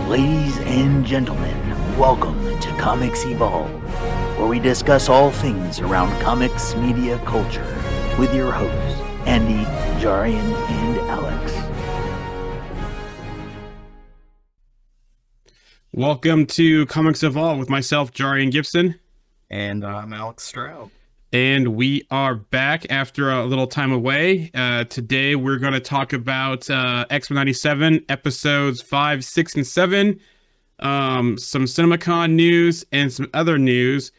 Ladies and gentlemen, welcome to Comics Evolve, where we discuss all things around comics media culture with your hosts, Andy, Jarian, and Alex. Welcome to Comics Evolve with myself, Jarian Gibson. And I'm Alex Stroud. And we are back after a little time away. Today we're going to talk about X-Men 97 episodes 5, 6, and 7. Some CinemaCon news and some other news.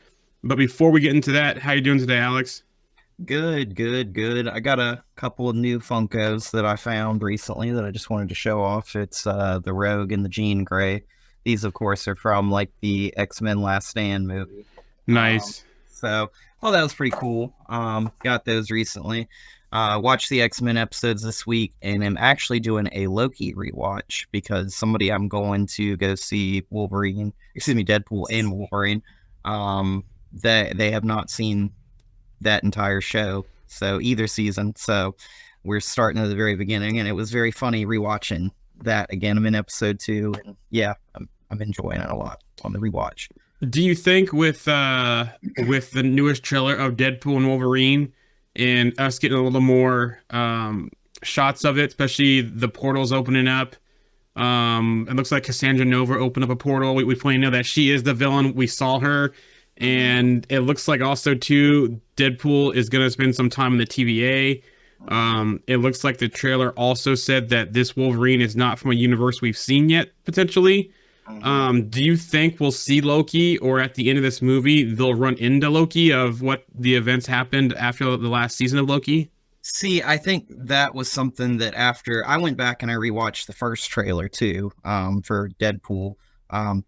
But before we get into that, how you doing today, Alex? Good. I got a couple of new Funkos that I found recently that I just wanted to show off. It's the Rogue and the Jean Grey. These, of course, are from like the X-Men Last Stand movie. Nice. That was pretty cool. Got those recently. Watched the X-Men episodes this week, and I'm actually doing a Loki rewatch because I'm going to go see Deadpool and Wolverine. They have not seen that entire show, so either season. So we're starting at the very beginning, and it was very funny rewatching that again. I'm in episode 2, and yeah, I'm enjoying it a lot on the rewatch. Do you think with the newest trailer of Deadpool and Wolverine and us getting a little more shots of it, especially the portals opening up, it looks like Cassandra Nova opened up a portal. We finally know that she is the villain. We saw her, and it looks like also too Deadpool is going to spend some time in the TVA. It looks like the trailer also said that this Wolverine is not from a universe we've seen yet, potentially. Do you think we'll see Loki, or at the end of this movie they'll run into Loki of what the events happened after the last season of Loki? See, I think that was something that after I went back and I rewatched the first trailer too, for Deadpool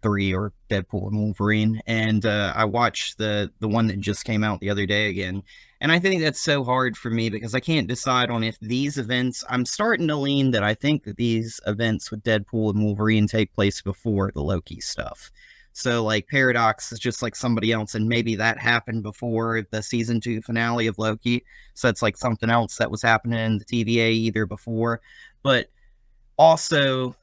3 or Deadpool and Wolverine, and I watched the one that just came out the other day again. And I think that's so hard for me because I can't decide on if these events, I'm starting to lean that I think that these events with Deadpool and Wolverine take place before the Loki stuff. So like Paradox is just like somebody else, and maybe that happened before the season 2 finale of Loki. So it's like something else that was happening in the TVA either before. But also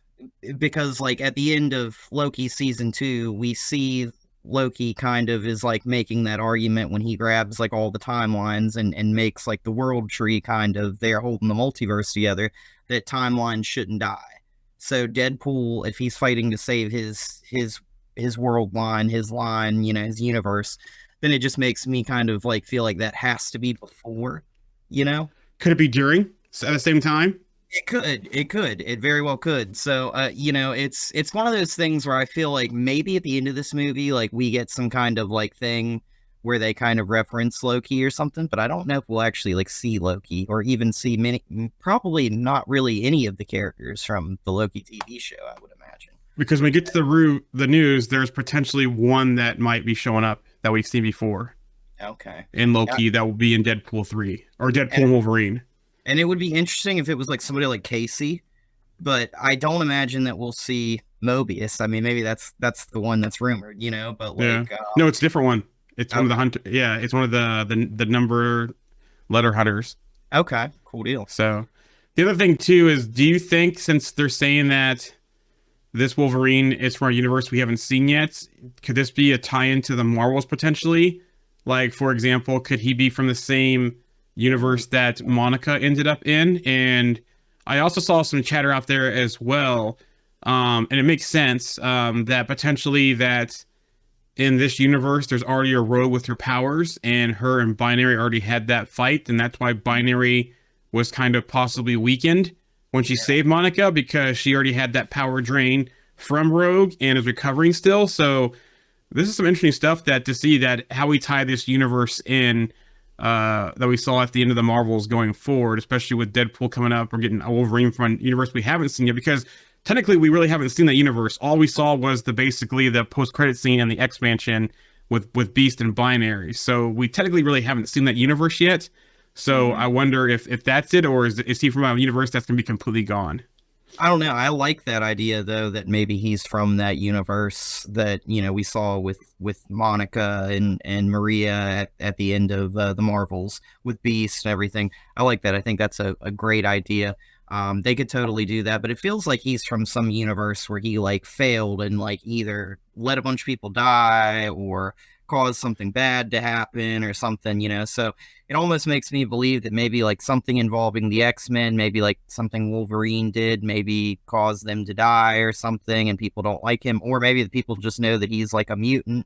because like at the end of Loki season 2, we see Loki kind of is like making that argument when he grabs like all the timelines and makes like the world tree kind of, they're holding the multiverse together, that timelines shouldn't die. So Deadpool, if he's fighting to save his world line, his his universe, then it just makes me kind of like feel like that has to be before, Could it be during at the same time? It very well could. So, it's one of those things where I feel like maybe at the end of this movie, like we get some kind of like thing where they kind of reference Loki or something, but I don't know if we'll actually like see Loki or even see probably not really any of the characters from the Loki TV show, I would imagine. Because when we get to the news, there's potentially one that might be showing up that we've seen before. Okay. In Loki, that will be in Deadpool 3 or Deadpool and Wolverine. And it would be interesting if it was like somebody like Casey, but I don't imagine that we'll see Mobius. I mean, maybe that's the one that's rumored, but like... Yeah. No, it's a different one. It's one of the hunter. Yeah, it's one of the number letter hunters. Okay, cool deal. So the other thing too is, do you think, since they're saying that this Wolverine is from a universe we haven't seen yet, could this be a tie-in to the Marvels potentially? Like, for example, could he be from the same universe that Monica ended up in? And I also saw some chatter out there as well, and it makes sense that potentially that in this universe there's already a Rogue with her powers, and her and Binary already had that fight, and that's why Binary was kind of possibly weakened when she saved Monica, because she already had that power drain from Rogue and is recovering still. So this is some interesting stuff to see that how we tie this universe in, that we saw at the end of the Marvels going forward, especially with Deadpool coming up. We're getting a Wolverine from a universe we haven't seen yet, because technically we really haven't seen that universe. All we saw was basically the post-credit scene and the expansion with Beast and Binary. So we technically really haven't seen that universe yet. So I wonder if that's it, or is he from a universe that's going to be completely gone? I don't know. I like that idea, though, that maybe he's from that universe that, we saw with Monica and Maria at the end of the Marvels with Beast and everything. I like that. I think that's a great idea. They could totally do that, but it feels like he's from some universe where he like failed and like either let a bunch of people die or caused something bad to happen or something, So it almost makes me believe that maybe like something involving the X-Men, maybe like something Wolverine did, maybe caused them to die or something, and people don't like him, or maybe the people just know that he's like a mutant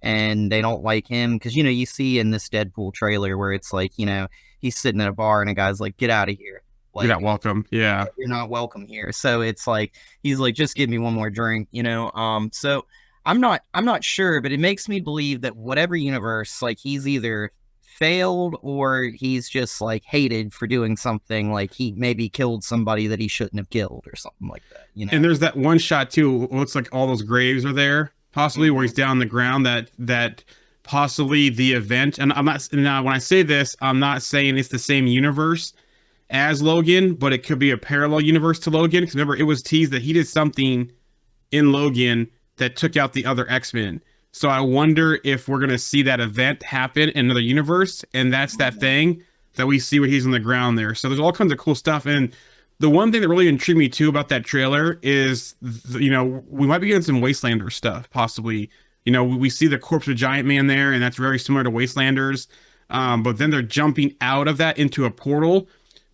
and they don't like him because you see in this Deadpool trailer where it's like he's sitting at a bar and a guy's like, "Get out of here." You're not Like, welcome. Yeah. you're not welcome here. So it's like he's like, just give me one more drink, So I'm not sure, but it makes me believe that whatever universe, like he's either failed or he's just like hated for doing something, like he maybe killed somebody that he shouldn't have killed or something like that. And there's that one shot too. It looks like all those graves are there, possibly where he's Mm-hmm. down on the ground. That possibly the event. And I'm not now when I say this, I'm not saying it's the same universe as Logan, but it could be a parallel universe to Logan. Because remember, it was teased that he did something in Logan that took out the other X-Men. So I wonder if we're gonna see that event happen in another universe, and that's that thing that we see when he's on the ground there. So there's all kinds of cool stuff. And the one thing that really intrigued me too about that trailer is, we might be getting some Wastelander stuff, possibly. We see the corpse of Giant Man there, and that's very similar to Wastelanders. But then they're jumping out of that into a portal,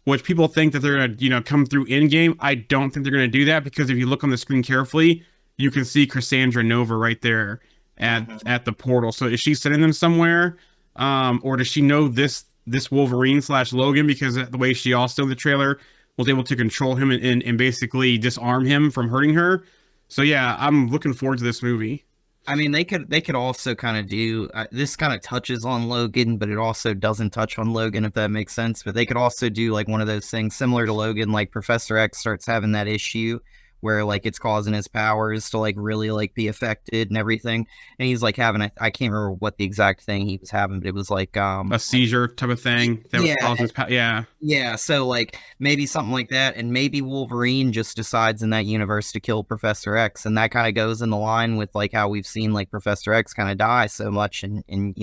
which people think that they're gonna, come through in game. I don't think they're gonna do that, because if you look on the screen carefully, you can see Cassandra Nova right there at the portal. So is she sending them somewhere, or does she know this Wolverine / Logan, because of the way she also in the trailer was able to control him and basically disarm him from hurting her? So yeah, I'm looking forward to this movie. I mean, they could also kind of do this. Kind of touches on Logan, but it also doesn't touch on Logan, if that makes sense. But they could also do like one of those things similar to Logan, like Professor X starts having that issue where like it's causing his powers to like really like be affected and everything, and he's like having I can't remember what the exact thing he was having, but it was like A seizure type of thing that yeah, causes yeah. yeah, so like maybe something like that, and maybe Wolverine just decides in that universe to kill Professor X, and that kind of goes in the line with like how we've seen like Professor X kind of die so much, and and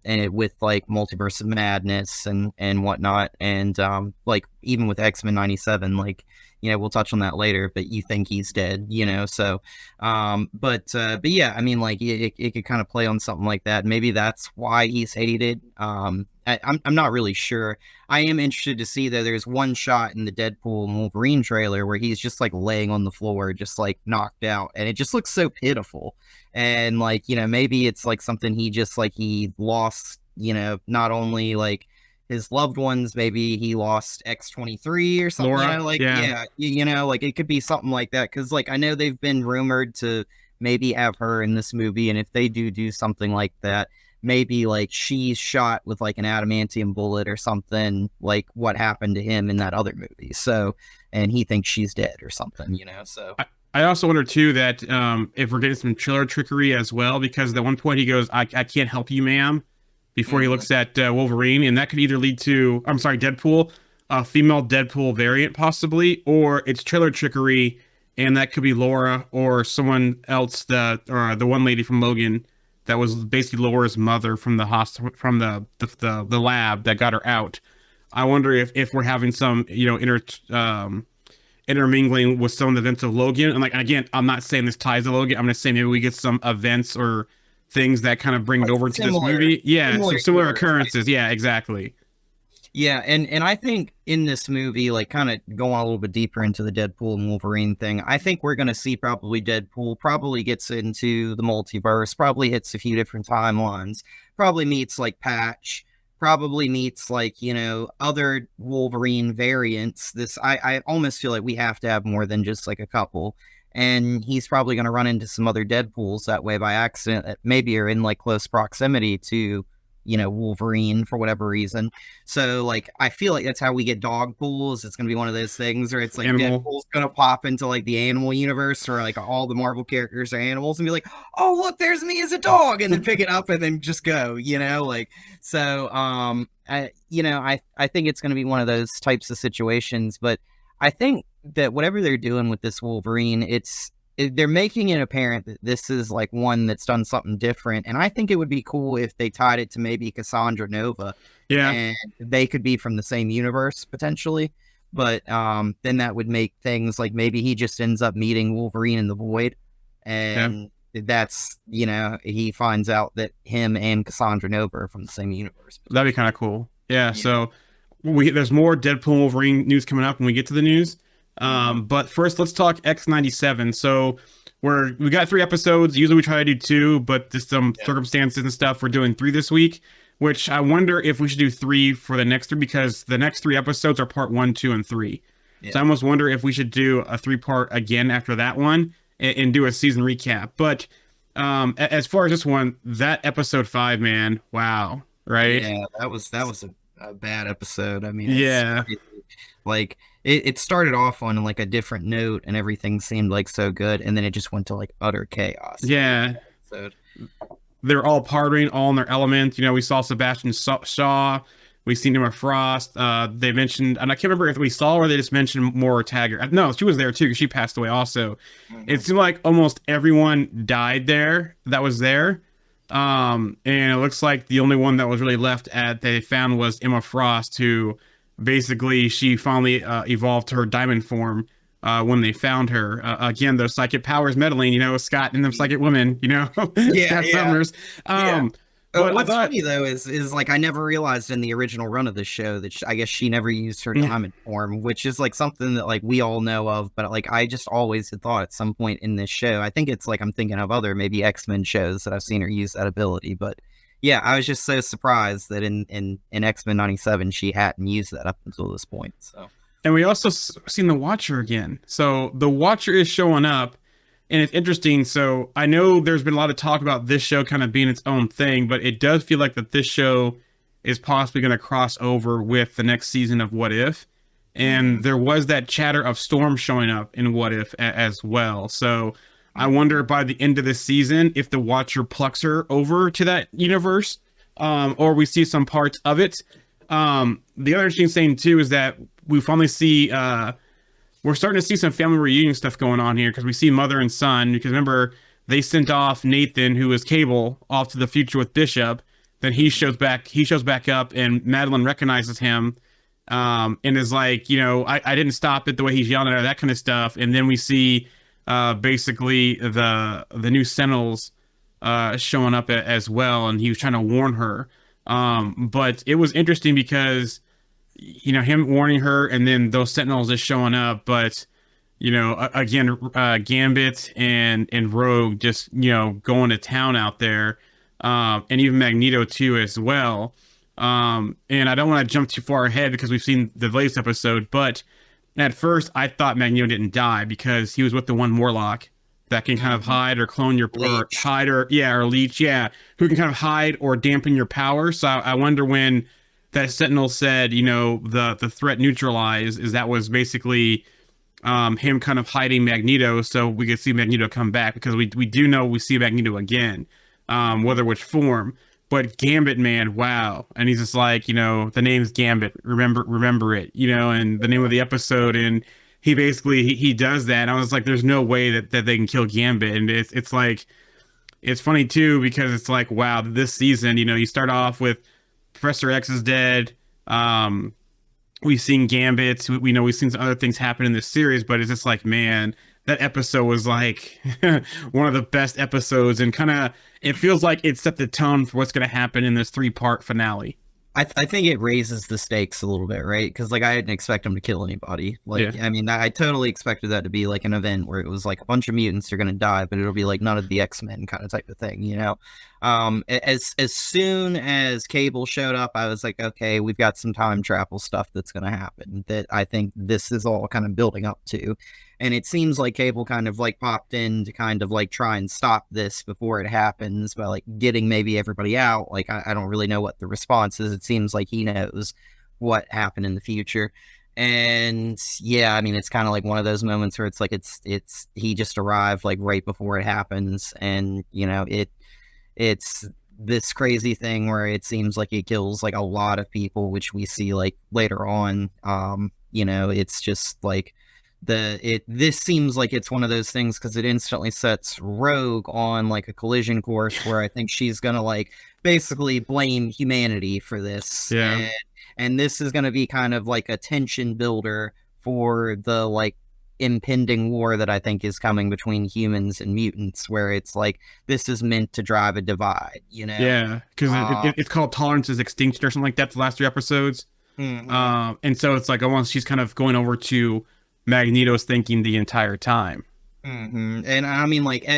it with like Multiverse of Madness and whatnot, and like even with X-Men 97, like we'll touch on that later, but you think he's dead, so but yeah, I mean, like it could kind of play on something like that. Maybe that's why he's hated. I'm not really sure. I am interested to see that there's one shot in the Deadpool and Wolverine trailer where he's just like laying on the floor, just like knocked out, and it just looks so pitiful. And like, maybe it's like something he just like he lost, not only like his loved ones, maybe he lost X-23 or something, Laura, like yeah. like it could be something like that, because like I know they've been rumored to maybe have her in this movie, and if they do something like that, maybe like she's shot with like an adamantium bullet or something, like what happened to him in that other movie. So, and he thinks she's dead or something, so. I also wonder too that if we're getting some trailer trickery as well, because at one point he goes, I can't help you, ma'am," before he looks at Wolverine, and that could either lead to, I'm sorry, Deadpool, a female Deadpool variant possibly, or it's trailer trickery, and that could be Laura or someone else, or the one lady from Logan that was basically Laura's mother from the hospital, from the lab that got her out. I wonder if we're having some intermingling with some of the events of Logan. And like, again, I'm not saying this ties to Logan. I'm just saying maybe we get some events or things that kind of bring it over to this movie. Yeah, some similar occurrences. Yeah, exactly. Yeah, and I think in this movie, like kind of going a little bit deeper into the Deadpool and Wolverine thing, I think we're going to see probably Deadpool probably gets into the multiverse, probably hits a few different timelines, probably meets like Patch, probably meets like, other Wolverine variants. I almost feel like we have to have more than just like a couple. And he's probably going to run into some other Deadpools that way by accident that maybe are in like close proximity to, Wolverine for whatever reason. So like, I feel like that's how we get dog pools. It's going to be one of those things where it's like Deadpool's going to pop into like the animal universe, or like all the Marvel characters are animals, and be like, "Oh, look, there's me as a dog," and then pick it up and then just go, like, so, I think it's going to be one of those types of situations, but I think that whatever they're doing with this Wolverine, they're making it apparent that this is like one that's done something different, and I think it would be cool if they tied it to maybe Cassandra Nova. Yeah, and they could be from the same universe potentially. but then that would make things like maybe he just ends up meeting Wolverine in the Void, Yeah, and that's, he finds out that him and Cassandra Nova are from the same universe. that'd be kind of cool. Yeah, Yeah. so there's more Deadpool and Wolverine news coming up when we get to the news. Mhm. But first, let's talk X-97. So we got 3 episodes. Usually we try to do 2, but just some Yeah. circumstances and stuff, we're doing 3 this week. Which I wonder if we should do 3 for the next 3, because the next 3 episodes are part 1, 2, and 3. So I Yeah. almost wonder if we should do a 3-part again after that one, and do a season recap. But as far as this one, that episode 5, man, wow, right? Yeah, that was a bad episode. I mean, it's Yeah. crazy. Like it started off on like a different note, and everything seemed like so good, and then it just went to like utter chaos. Yeah, So they're all partying, all in their element. You know, we saw Sebastian Shaw, we seen Emma Frost. They mentioned, and I can't remember if we saw her or they just mentioned Maura Taggart. No, she was there too, because she passed away also. It seemed like almost everyone died there that was there. And it looks like the only one that was really left they found was Emma Frost, who basically she finally evolved to her diamond form when they found her. Again, those psychic powers meddling, Scott and them psychic women, yeah, Scott yeah, Summers. yeah. But I What's thought, funny though is like I never realized in the original run of the show that I guess she never used her yeah, diamond form, which is like something that like we all know of, but like I just always had thought at some point in this show. I think it's like I'm thinking of other maybe X-Men shows that I've seen her use that ability, but yeah, I was just so surprised that in X-Men 97 she hadn't used that up until this point. So and we also seen the Watcher again. So the Watcher is showing up, and it's interesting. So I know there's been a lot of talk about this show kind of being its own thing, but it does feel like that this show is possibly going to cross over with the next season of What If. And there was that chatter of Storm showing up in What If as well. So I wonder by the end of this season if the Watcher plucks her over to that universe, or we see some parts of it. The other interesting thing too is that we finally see we're starting to see some family reunion stuff going on here, because we see mother and son. Because remember, they sent off Nathan, who is Cable, off to the future with Bishop. Then he shows back up, and Madeline recognizes him, and is like, I didn't stop it, the way he's yelling at her, that kind of stuff. And then we see basically the new Sentinels showing up as well, and he was trying to warn her. But it was interesting because him warning her, and then those Sentinels just showing up. But again, Gambit and Rogue just going to town out there, and even Magneto too as well. And I don't want to jump too far ahead because we've seen the latest episode, but at first I thought Magneto didn't die because he was with the one Morlock that can kind of hide or clone your or Leech. hide or leech, who can kind of hide or dampen your power. So I wonder when that Sentinel said, the threat neutralized, is that was basically him kind of hiding Magneto, so we could see Magneto come back, because we do know we see Magneto again, whether which form. But Gambit, man, wow. And he's just like, the name's Gambit, remember it, and the name of the episode. And he basically he does that, and I was like, there's no way that they can kill Gambit. And it's like, it's funny too, because it's like, wow, this season, you start off with Professor X is dead. We've seen Gambit. We know we've seen some other things happen in this series, but it's just like, man, that episode was like one of the best episodes, and kind of it feels like it set the tone for what's going to happen in this 3-part finale. I think it raises the stakes a little bit, right? Because like I didn't expect him to kill anybody. Like Yeah. I mean, I totally expected that to be like an event where it was like a bunch of mutants are gonna die, but it'll be like none of the X-Men kind of type of thing, As soon as Cable showed up, I was like, okay, we've got some time travel stuff that's gonna happen that I think this is all kind of building up to. And it seems like Cable kind of like popped in to kind of like try and stop this before it happens by like getting maybe everybody out. Like, I don't really know what the response is. It seems like he knows what happened in the future. And yeah, I mean, it's kind of like one of those moments where it's like, he just arrived like right before it happens. And, it's this crazy thing where it seems like it kills like a lot of people, which we see like later on. It's just like, this seems like it's one of those things because it instantly sets Rogue on like a collision course where I think she's gonna like basically blame humanity for this. Yeah. And this is gonna be kind of like a tension builder for the like impending war that I think is coming between humans and mutants, where it's like this is meant to drive a divide, you know? Yeah, because it's called Tolerance is Extinction or something like that. The last 3 episodes, and so it's like almost she's kind of going over to Magneto's thinking the entire time. And I mean, like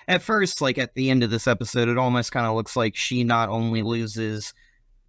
at first, like at the end of this episode, it almost kind of looks like she not only loses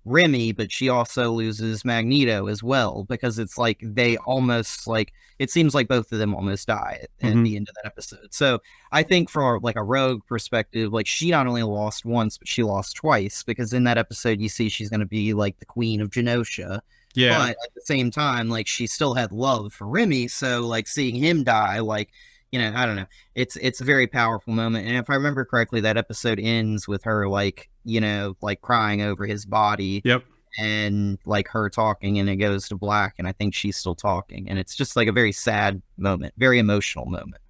Remy, but she also loses Magneto as well, because it's like they almost like it seems like both of them almost die at the end of that episode. So I think from like a Rogue perspective, like she not only lost once, but she lost twice, because in that episode you see she's going to be like the queen of Genosha. Yeah. But at the same time, like she still had love for Remy, so like seeing him die, like, you know, I don't know. It's a very powerful moment. And if I remember correctly, that episode ends with her like, you know, like crying over his body. Yep. And like her talking, and it goes to black, and I think she's still talking. And it's just like a very sad moment, very emotional moment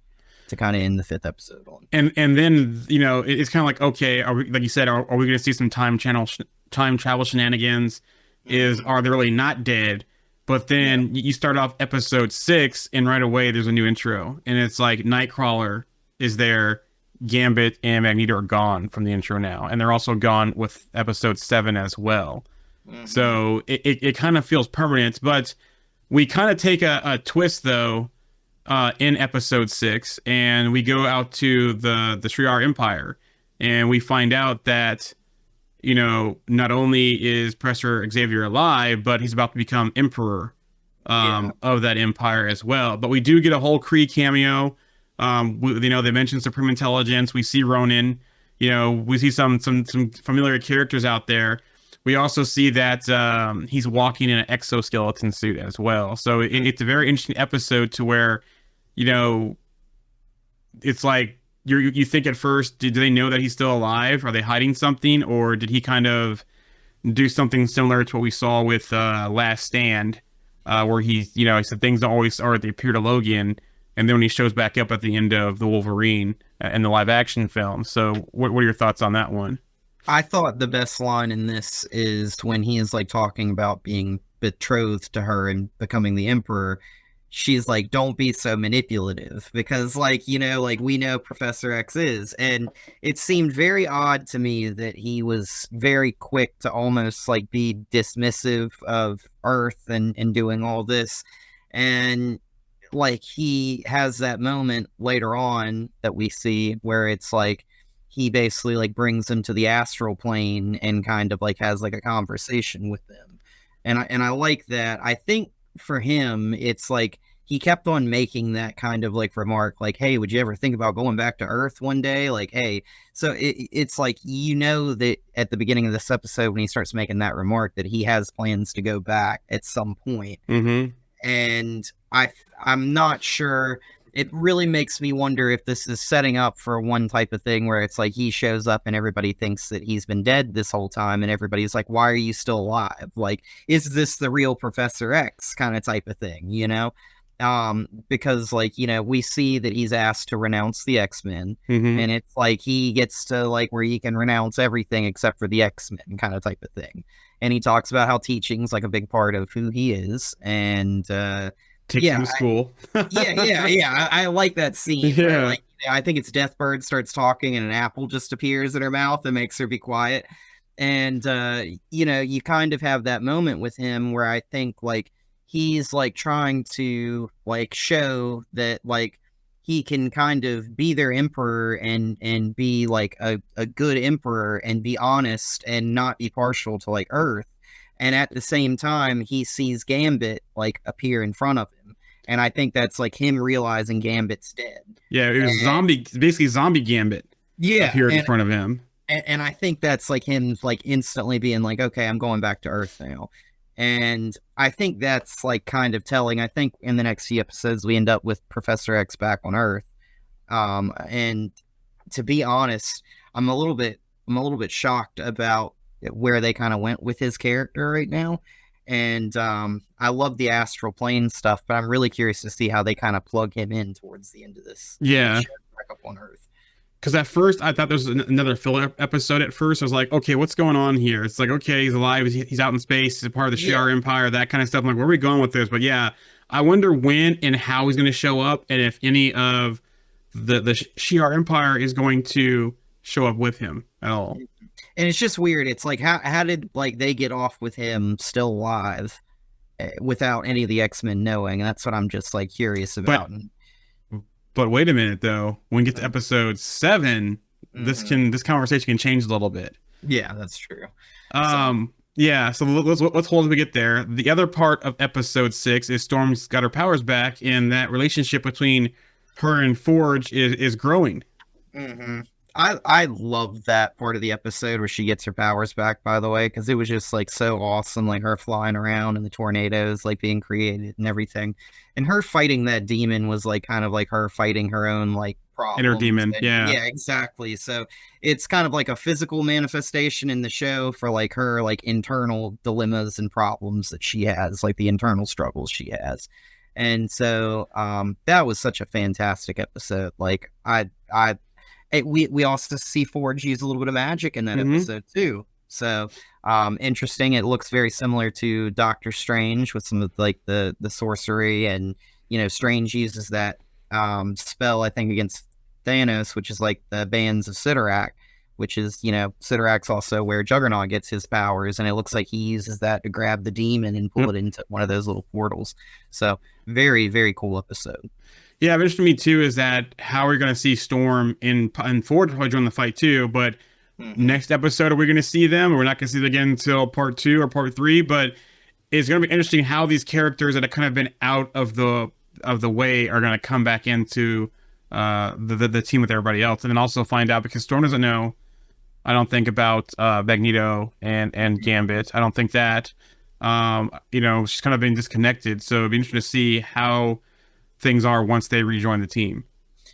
to kind of end the 5th episode on. And then, you know, it's kind of like, okay, are we, like you said, are we going to see some time travel shenanigans? Are they really not dead? But then you start off episode 6, and right away there's a new intro, and it's like Nightcrawler is there, Gambit and Magneto are gone from the intro now, and they're also gone with episode 7 as well. So it kind of feels permanent, but we kind of take a twist though in episode 6, and we go out to the Shi'ar Empire, and we find out that, you know, not only is Professor Xavier alive, but he's about to become emperor of that empire as well. But we do get a whole Kree cameo. You know, they mention Supreme Intelligence. We see Ronin. You know, we see some familiar characters out there. We also see that he's walking in an exoskeleton suit as well. So it's a very interesting episode to where, you know, it's like you think at first, do they know that he's still alive? Are they hiding something? Or did he kind of do something similar to what we saw with Last Stand, where he said things don't always are they appear to Logan, and then when he shows back up at the end of the Wolverine in the live action film. So what are your thoughts on that one? I thought the best line in this is when he is like talking about being betrothed to her and becoming the emperor. She's like, don't be so manipulative, because like, you know, like we know Professor X is, and it seemed very odd to me that he was very quick to almost like be dismissive of Earth and doing all this. And like he has that moment later on that we see where it's like, he basically like brings them to the astral plane and kind of like has like a conversation with them. And I like that. I think for him, it's like he kept on making that kind of like remark, like, hey, would you ever think about going back to Earth one day? Like, hey, so it's like, you know, that at the beginning of this episode, when he starts making that remark, that he has plans to go back at some point. And I'm not sure. It really makes me wonder if this is setting up for one type of thing where it's like he shows up and everybody thinks that he's been dead this whole time, and everybody's like, why are you still alive? Like, is this the real Professor X kind of type of thing, you know? Because like, you know, we see that he's asked to renounce the X-Men, and it's like he gets to like where he can renounce everything except for the X-Men kind of type of thing. And he talks about how teaching's like a big part of who he is, and takes him to school. I like that scene. Yeah. Where, like, I think it's Deathbird starts talking and an apple just appears in her mouth and makes her be quiet. And, you know, you kind of have that moment with him where I think like he's like trying to like show that like he can kind of be their emperor and be like a good emperor and be honest and not be partial to like Earth. And at the same time, he sees Gambit like appear in front of him. And I think that's like him realizing Gambit's dead. Yeah, it was basically zombie Gambit appeared in front of him. And I think that's like him like instantly being like, okay, I'm going back to Earth now. And I think that's like kind of telling. I think in the next few episodes, we end up with Professor X back on Earth. And to be honest, I'm a little bit shocked about where they kind of went with his character right now. And I love the astral plane stuff, but I'm really curious to see how they kind of plug him in towards the end of this. Yeah. Back up on Earth. Because at first I thought there was another filler episode at first. I was like, okay, what's going on here? It's like, okay, he's alive. He's out in space. He's a part of the Shi'ar Empire, that kind of stuff. I'm like, where are we going with this? But yeah, I wonder when and how he's going to show up, and if any of the Shi'ar Empire is going to show up with him at all. And it's just weird. It's like how did like they get off with him still alive without any of the X-Men knowing? And that's what I'm just like curious about. But wait a minute though. When we get to episode 7, this conversation can change a little bit. Yeah, that's true. Yeah, so let's hold as we get there. The other part of episode 6 is Storm's got her powers back, and that relationship between her and Forge is growing. I love that part of the episode where she gets her powers back, by the way, because it was just like so awesome, like her flying around and the tornadoes like being created and everything. And her fighting that demon was like kind of like her fighting her own like problems. Inner demon, yeah. Yeah, exactly. So it's kind of like a physical manifestation in the show for like her like internal dilemmas and problems that she has, like the internal struggles she has. And so that was such a fantastic episode. Like we also see Forge use a little bit of magic in that episode too. So interesting. It looks very similar to Doctor Strange with some of like the sorcery, and you know, Strange uses that spell I think against Thanos, which is like the bands of Sidorak, which is, you know, Sidorak's also where Juggernaut gets his powers, and it looks like he uses that to grab the demon and pull it into one of those little portals. So very, very cool episode. Yeah, but interesting to me too is that how we're going to see Storm and Forge probably join the fight too. But next episode, are we going to see them? We're not going to see them again until part 2 or part 3. But it's going to be interesting how these characters that have kind of been out of the way are going to come back into the team with everybody else, and then also find out, because Storm doesn't know, I don't think, about Magneto and Gambit. I don't think that. You know, she's kind of been disconnected. So it'd be interesting to see how things are once they rejoin the team.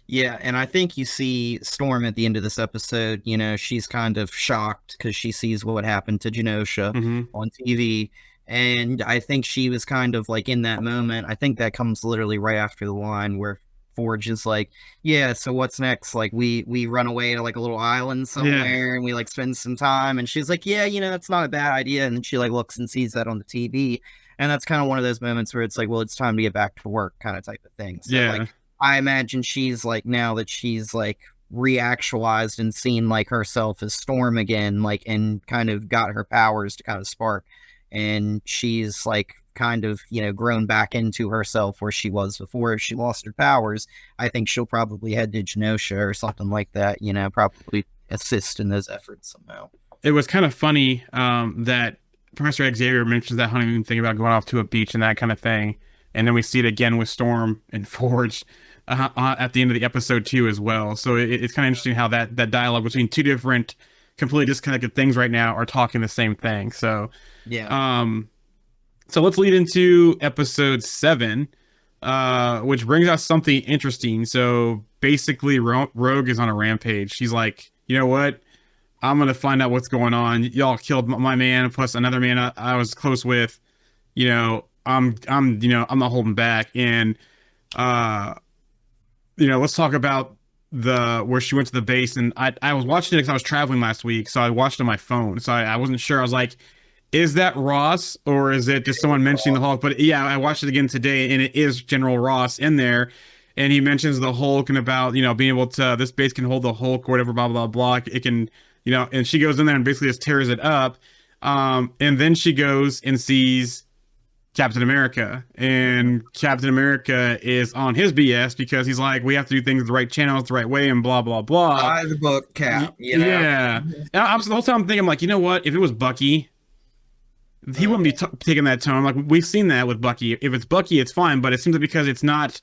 Yeah, and I think you see Storm at the end of this episode, you know, she's kind of shocked because she sees what happened to Genosha on TV. And I think she was kind of like in that moment. I think that comes literally right after the line where Forge is like, yeah, so what's next? Like we run away to like a little island somewhere and we like spend some time. And she's like, yeah, you know, that's not a bad idea. And then she like looks and sees that on the TV. And that's kind of one of those moments where it's like, well, it's time to get back to work kind of type of thing. So like, I imagine she's like, now that she's like reactualized and seen like herself as Storm again, like, and kind of got her powers to kind of spark. And she's like kind of, you know, grown back into herself where she was before she lost her powers. I think she'll probably head to Genosha or something like that, you know, probably assist in those efforts somehow. It was kind of funny that Professor Xavier mentions that honeymoon thing about going off to a beach and that kind of thing. And then we see it again with Storm and Forge at the end of the episode too as well. So it's kind of interesting how that dialogue between two different completely disconnected things right now are talking the same thing. So yeah. So let's lead into episode 7, which brings us something interesting. So basically Rogue is on a rampage. She's like, you know what? I'm going to find out what's going on. Y'all killed my man plus another man I was close with. You know, I'm not holding back. And, you know, let's talk about where she went to the base. And I was watching it because I was traveling last week. So I watched it on my phone. So I wasn't sure. I was like, is that Ross or is it just someone mentioning the Hulk? But yeah, I watched it again today and it is General Ross in there. And he mentions the Hulk and about, you know, being able to, this base can hold the Hulk or whatever, blah, blah, blah. It can, you know, and she goes in there and basically just tears it up. And then she goes and sees Captain America, and Captain America is on his BS because he's like, we have to do things the right channels, the right way, and blah, blah, blah. By the book, Cap. You know? Yeah. And the whole time I'm thinking, like, you know what? If it was Bucky, he wouldn't be taking that tone. Like, we've seen that with Bucky. If it's Bucky, it's fine, but it seems like because it's not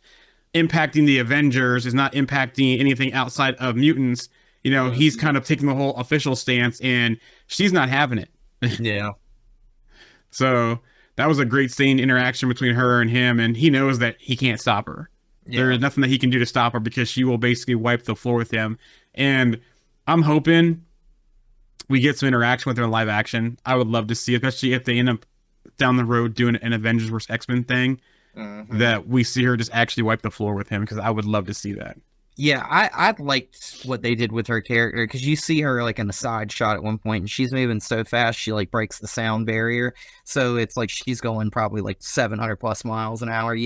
impacting the Avengers, it's not impacting anything outside of mutants, you know, he's kind of taking the whole official stance, and she's not having it. Yeah. So that was a great scene interaction between her and him, and he knows that he can't stop her. Yeah. There is nothing that he can do to stop her because she will basically wipe the floor with him. And I'm hoping we get some interaction with her in live action. I would love to see, especially if they end up down the road doing an Avengers vs. X-Men thing, that we see her just actually wipe the floor with him, because I would love to see that. Yeah, I liked what they did with her character because you see her like in the side shot at one point, and she's moving so fast she like breaks the sound barrier. So it's like she's going probably like 700 plus miles an hour,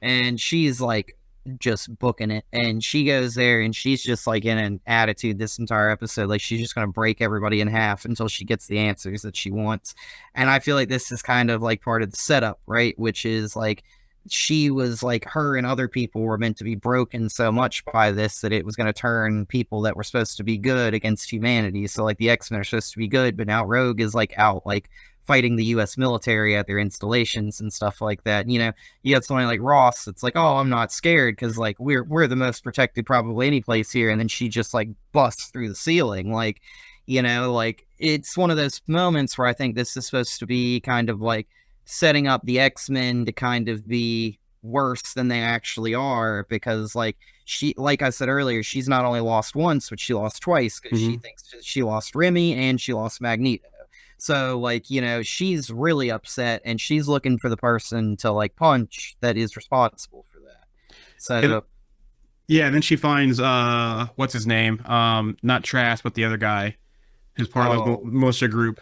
and she's like just booking it. And she goes there and she's just like in an attitude this entire episode, like she's just gonna break everybody in half until she gets the answers that she wants. And I feel like this is kind of like part of the setup, right? Which is like she was like her and other people were meant to be broken so much by this that it was going to turn people that were supposed to be good against humanity. So like the X-Men are supposed to be good, but now Rogue is like out like fighting the US military at their installations and stuff like that. You have somebody like Ross that's like, oh, I'm not scared because like we're the most protected probably any place here, and then she just like busts through the ceiling. Like, like it's one of those moments where I think this is supposed to be kind of like setting up the X-Men to kind of be worse than they actually are, because like like I said earlier, she's not only lost once, but she lost twice because she thinks she lost Remy and she lost Magneto. So like, she's really upset and she's looking for the person to like punch that is responsible for that. So yeah, and then she finds what's his name? Not Trask, but the other guy who's part of the militia group.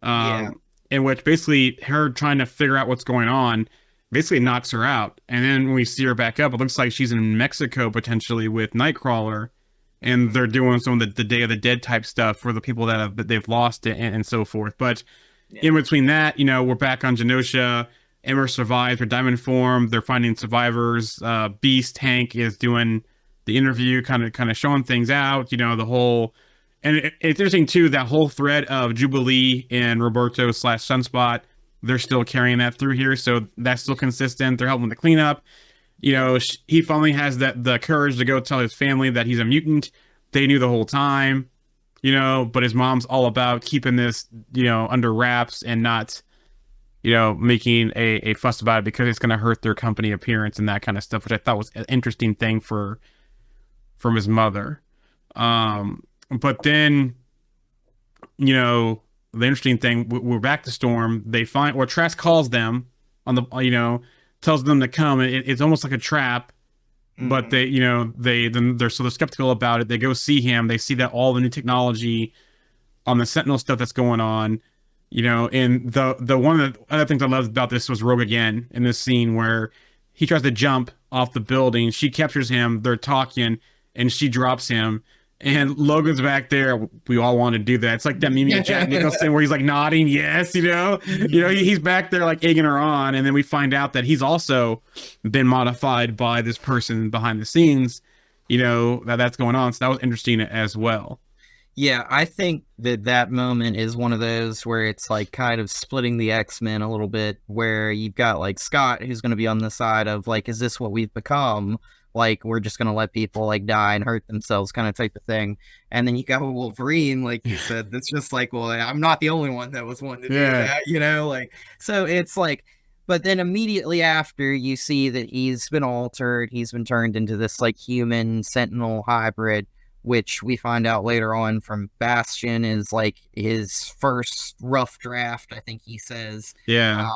Yeah. In which basically her trying to figure out what's going on basically knocks her out. And then when we see her back up, it looks like she's in Mexico potentially with Nightcrawler, and they're doing some of the Day of the Dead type stuff for the people that they've lost and so forth. But in between that, we're back on Genosha. Emmer survives her diamond form. They're finding survivors. Beast Hank is doing the interview, kind of showing things out. The whole. And it's interesting, too, that whole thread of Jubilee and Roberto / Sunspot, they're still carrying that through here. So that's still consistent. They're helping the cleanup. He finally has the courage to go tell his family that he's a mutant. They knew the whole time, but his mom's all about keeping this, under wraps and not, making a fuss about it because it's going to hurt their company appearance and that kind of stuff, which I thought was an interesting thing from his mother. But then, the interesting thing, we're back to Storm. They find, or Trask calls them on the, tells them to come. It's almost like a trap, but they're skeptical about it. They go see him. They see that all the new technology on the Sentinel stuff that's going on, and the one of the other things I loved about this was Rogue again in this scene where he tries to jump off the building. She captures him. They're talking, and she drops him. And Logan's back there. We all want to do that. It's like that meme of Jack Nicholson where he's like nodding, yes, he's back there like egging her on. And then we find out that he's also been modified by this person behind the scenes, that's going on. So that was interesting as well. Yeah, I think that moment is one of those where it's like kind of splitting the X-Men a little bit, where you've got like Scott, who's going to be on the side of like, is this what we've become? Like, we're just going to let people like die and hurt themselves kind of type of thing. And then you got Wolverine, like you said, that's just like, well, I'm not the only one that was wanting to do that, like, so it's like, but then immediately after you see that he's been altered, he's been turned into this like human Sentinel hybrid, which we find out later on from Bastion is like his first rough draft, I think he says. Yeah.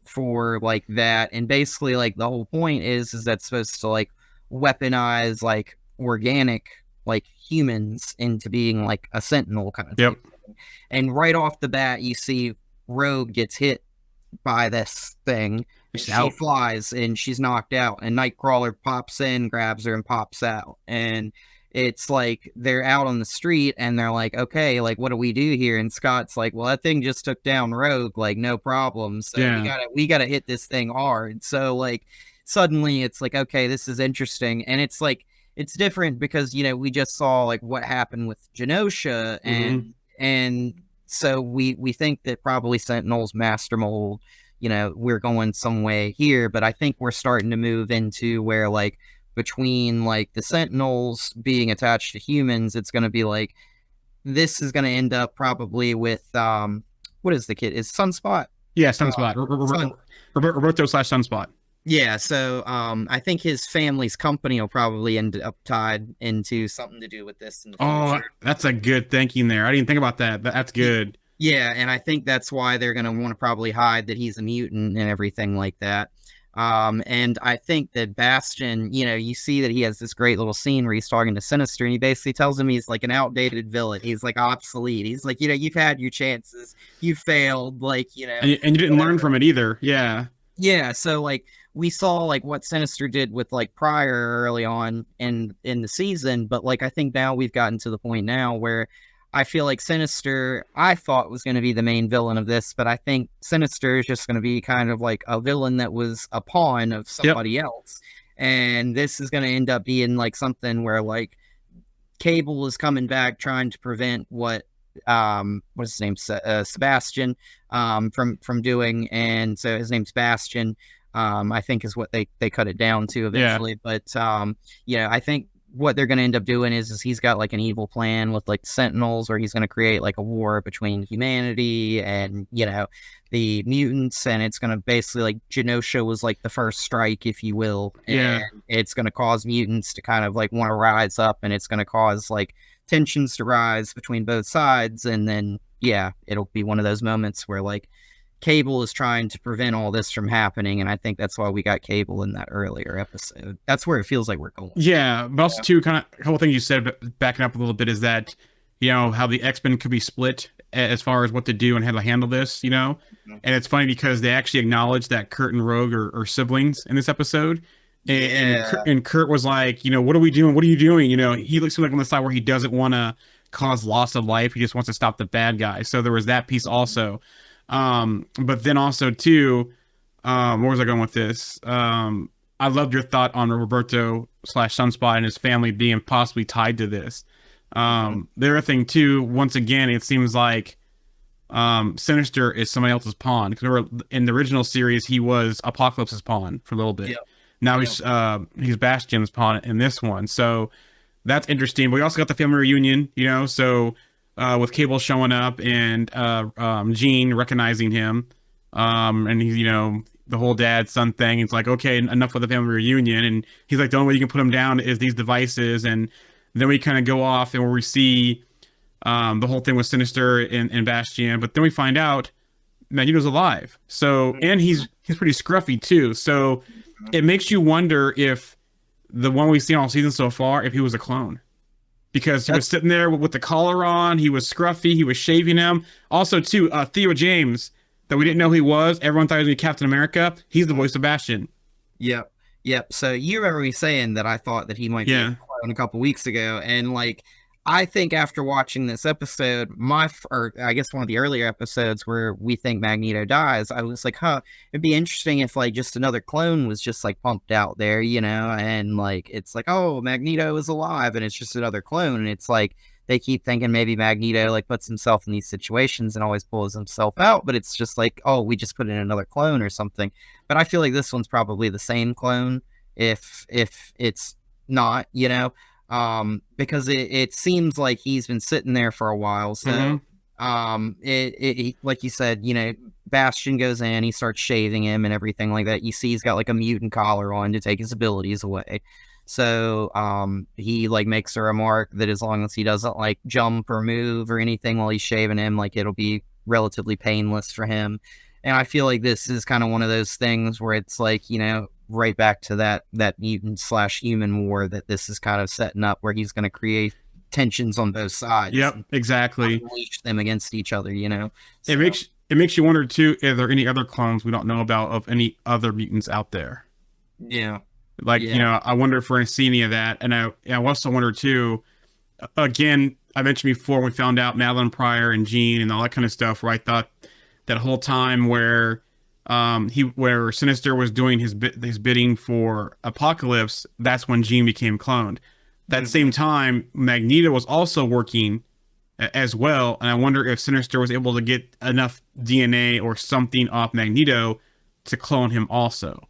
For like that, and basically like the whole point is that's supposed to like weaponize like organic like humans into being like a Sentinel kind of thing. And right off the bat you see Rogue gets hit by this thing, she flies and she's knocked out, and Nightcrawler pops in, grabs her, and pops out. And it's like they're out on the street and they're like, okay, like what do we do here? And Scott's like, well, that thing just took down Rogue, like no problem. So we gotta hit this thing hard. So like suddenly it's like, okay, this is interesting. And it's like it's different because we just saw like what happened with Genosha, and so we think that probably Sentinel's master mold, we're going some way here, but I think we're starting to move into where like between like the Sentinels being attached to humans, it's going to be like this is going to end up probably with what is the kid? Is Sunspot? Yeah, Sunspot. Roberto / Sunspot. Yeah, so I think his family's company will probably end up tied into something to do with this in the future. Oh, that's a good thinking there. I didn't think about that. That's good. Yeah, and I think that's why they're going to want to probably hide that he's a mutant and everything like that. And I think that Bastion, you see that he has this great little scene where he's talking to Sinister, and he basically tells him he's like an outdated villain. He's like obsolete. He's like, you've had your chances, you failed, like, And you didn't whatever. learn from it either. Yeah. Yeah, so like we saw like what Sinister did with like Pryor early on in the season, but like I think now we've gotten to the point now where I feel like Sinister I thought was going to be the main villain of this, but I think Sinister is just going to be kind of like a villain that was a pawn of somebody else. And this is going to end up being like something where like Cable is coming back trying to prevent what's his name, Sebastian, from doing, and so his name's Bastion, I think is what they cut it down to eventually. But I think what they're going to end up doing is he's got like an evil plan with like Sentinels, where he's going to create like a war between humanity and the mutants, and it's going to basically like Genosha was like the first strike, if you will, and it's going to cause mutants to kind of like want to rise up, and it's going to cause like tensions to rise between both sides, and then it'll be one of those moments where like Cable is trying to prevent all this from happening, and I think that's why we got Cable in that earlier episode. That's where it feels like we're going. Yeah, but also too, kind of a couple things you said, but backing up a little bit, is that how the X-Men could be split as far as what to do and how to handle this, and it's funny because they actually acknowledge that Kurt and Rogue are siblings in this episode. And Kurt was like, what are we doing? What are you doing? He looks like on the side where he doesn't want to cause loss of life. He just wants to stop the bad guy. So there was that piece also. But then also too, where was I going with this? I loved your thought on Roberto / Sunspot and his family being possibly tied to this. The other thing too, once again, it seems like Sinister is somebody else's pawn. Because in the original series, he was Apocalypse's pawn for a little bit. Now he's Bastion's pawn in this one. So that's interesting. But we also got the family reunion, so with Cable showing up and Jean recognizing him. And he's, the whole dad-son thing. It's like, okay, enough with the family reunion. And he's like, the only way you can put him down is these devices. And then we kind of go off and where we see the whole thing with Sinister and Bastion. But then we find out Magneto's alive. So, and he's pretty scruffy too. So it makes you wonder if the one we've seen all season so far, if he was a clone. Because he was sitting there with the collar on, he was scruffy, he was shaving him. Also, too, Theo James, that we didn't know who he was. Everyone thought he was going to be Captain America. He's the voice of Bastion. Yep. So you remember me saying that I thought that he might be a clone a couple weeks ago. And like, I think after watching this episode, or I guess one of the earlier episodes where we think Magneto dies, I was like, it'd be interesting if like just another clone was just like pumped out there, and like, it's like, oh, Magneto is alive and it's just another clone. And it's like, they keep thinking maybe Magneto like puts himself in these situations and always pulls himself out, but it's just like, oh, we just put in another clone or something. But I feel like this one's probably the same clone if it's not, because it seems like he's been sitting there for a while. So, it like you said, Bastion goes in, he starts shaving him and everything like that. You see, he's got like a mutant collar on to take his abilities away. So, he like makes a remark that as long as he doesn't like jump or move or anything while he's shaving him, like it'll be relatively painless for him. And I feel like this is kind of one of those things where it's like, right back to that mutant / human war that this is kind of setting up, where he's going to create tensions on both sides. Yep, exactly. Unleash them against each other, So, it makes you wonder too, are there any other clones we don't know about of any other mutants out there? Yeah. Like, I wonder if we're going to see any of that. And I also wonder too, again, I mentioned before, we found out Madeline Pryor and Jean and all that kind of stuff, where I thought that whole time where Sinister was doing his bidding for Apocalypse, that's when Jean became cloned. That same time, Magneto was also working as well, and I wonder if Sinister was able to get enough DNA or something off Magneto to clone him also.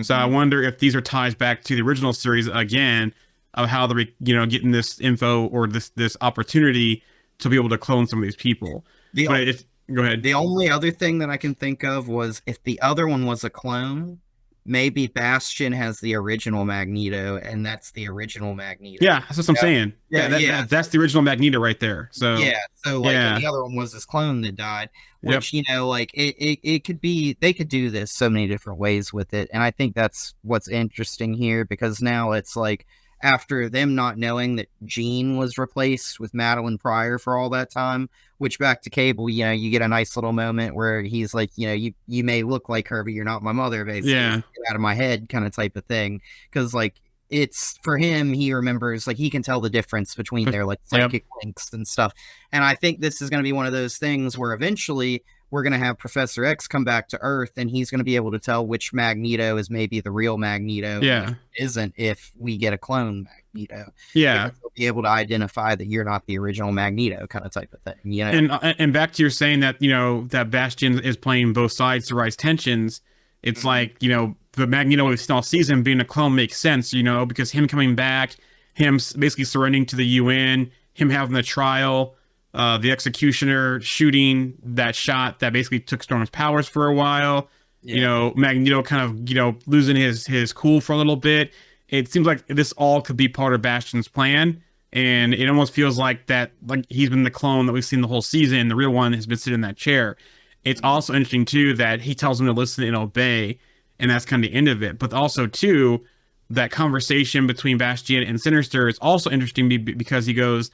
So I wonder if these are ties back to the original series again, of how they're getting this info or this opportunity to be able to clone some of these people. Go ahead. The only other thing that I can think of was if the other one was a clone, maybe Bastion has the original Magneto, and that's the original Magneto. Yeah, that's what I'm saying. That's the original Magneto right there. So Yeah, so like, and yeah, the other one was this clone that died, yep, which, like it could be, they could do this so many different ways with it. And I think that's what's interesting here, because now it's like, after them not knowing that Jean was replaced with Madeline Pryor for all that time, which, back to Cable, you get a nice little moment where he's like, you may look like her, but you're not my mother, basically. yeah, Get out of my head kind of type of thing. Because like, it's for him, he remembers, like, he can tell the difference between their like psychic links and stuff. And I think this is going to be one of those things where eventually we're going to have Professor X come back to Earth, and he's going to be able to tell which Magneto is maybe the real Magneto, yeah, isn't, if we get a clone Magneto. yeah. He'll be able to identify that you're not the original Magneto, kind of type of thing. And back to your saying that that Bastion is playing both sides to rise tensions. It's like the Magneto we've seen all season being a clone makes sense, because him coming back, him basically surrendering to the UN, him having the trial, the executioner shooting that shot that basically took Storm's powers for a while. Yeah. Magneto kind of losing his cool for a little bit. It seems like this all could be part of Bastion's plan, and it almost feels like that, like he's been the clone that we've seen the whole season. The real one has been sitting in that chair. It's also interesting too that he tells him to listen and obey, and that's kind of the end of it. But also too, that conversation between Bastion and Sinister is also interesting because he goes,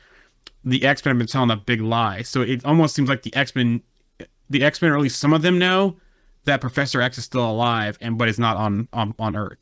the X-Men have been telling a big lie. So it almost seems like the X-Men, or at least some of them, know that Professor X is still alive, but is not on Earth.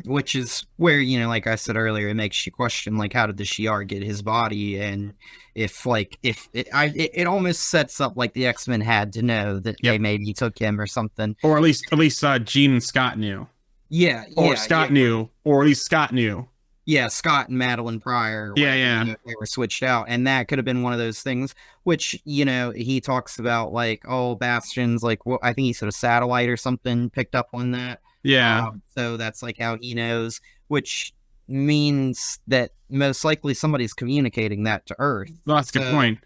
Which is where, like I said earlier, it makes you question, like, how did the Shi'ar get his body? And if it almost sets up like the X-Men had to know that they maybe took him or something. Or at least Jean and Scott knew. Yeah. Or Scott knew. Or at least Scott knew. Yeah, Scott and Madeline Pryor. Yeah. They were switched out. And that could have been one of those things, which, he talks about, like, oh, Bastion's, like, well, I think he said a satellite or something picked up on that. Yeah. So that's like how he knows, which means that most likely somebody's communicating that to Earth. Well, that's a good point.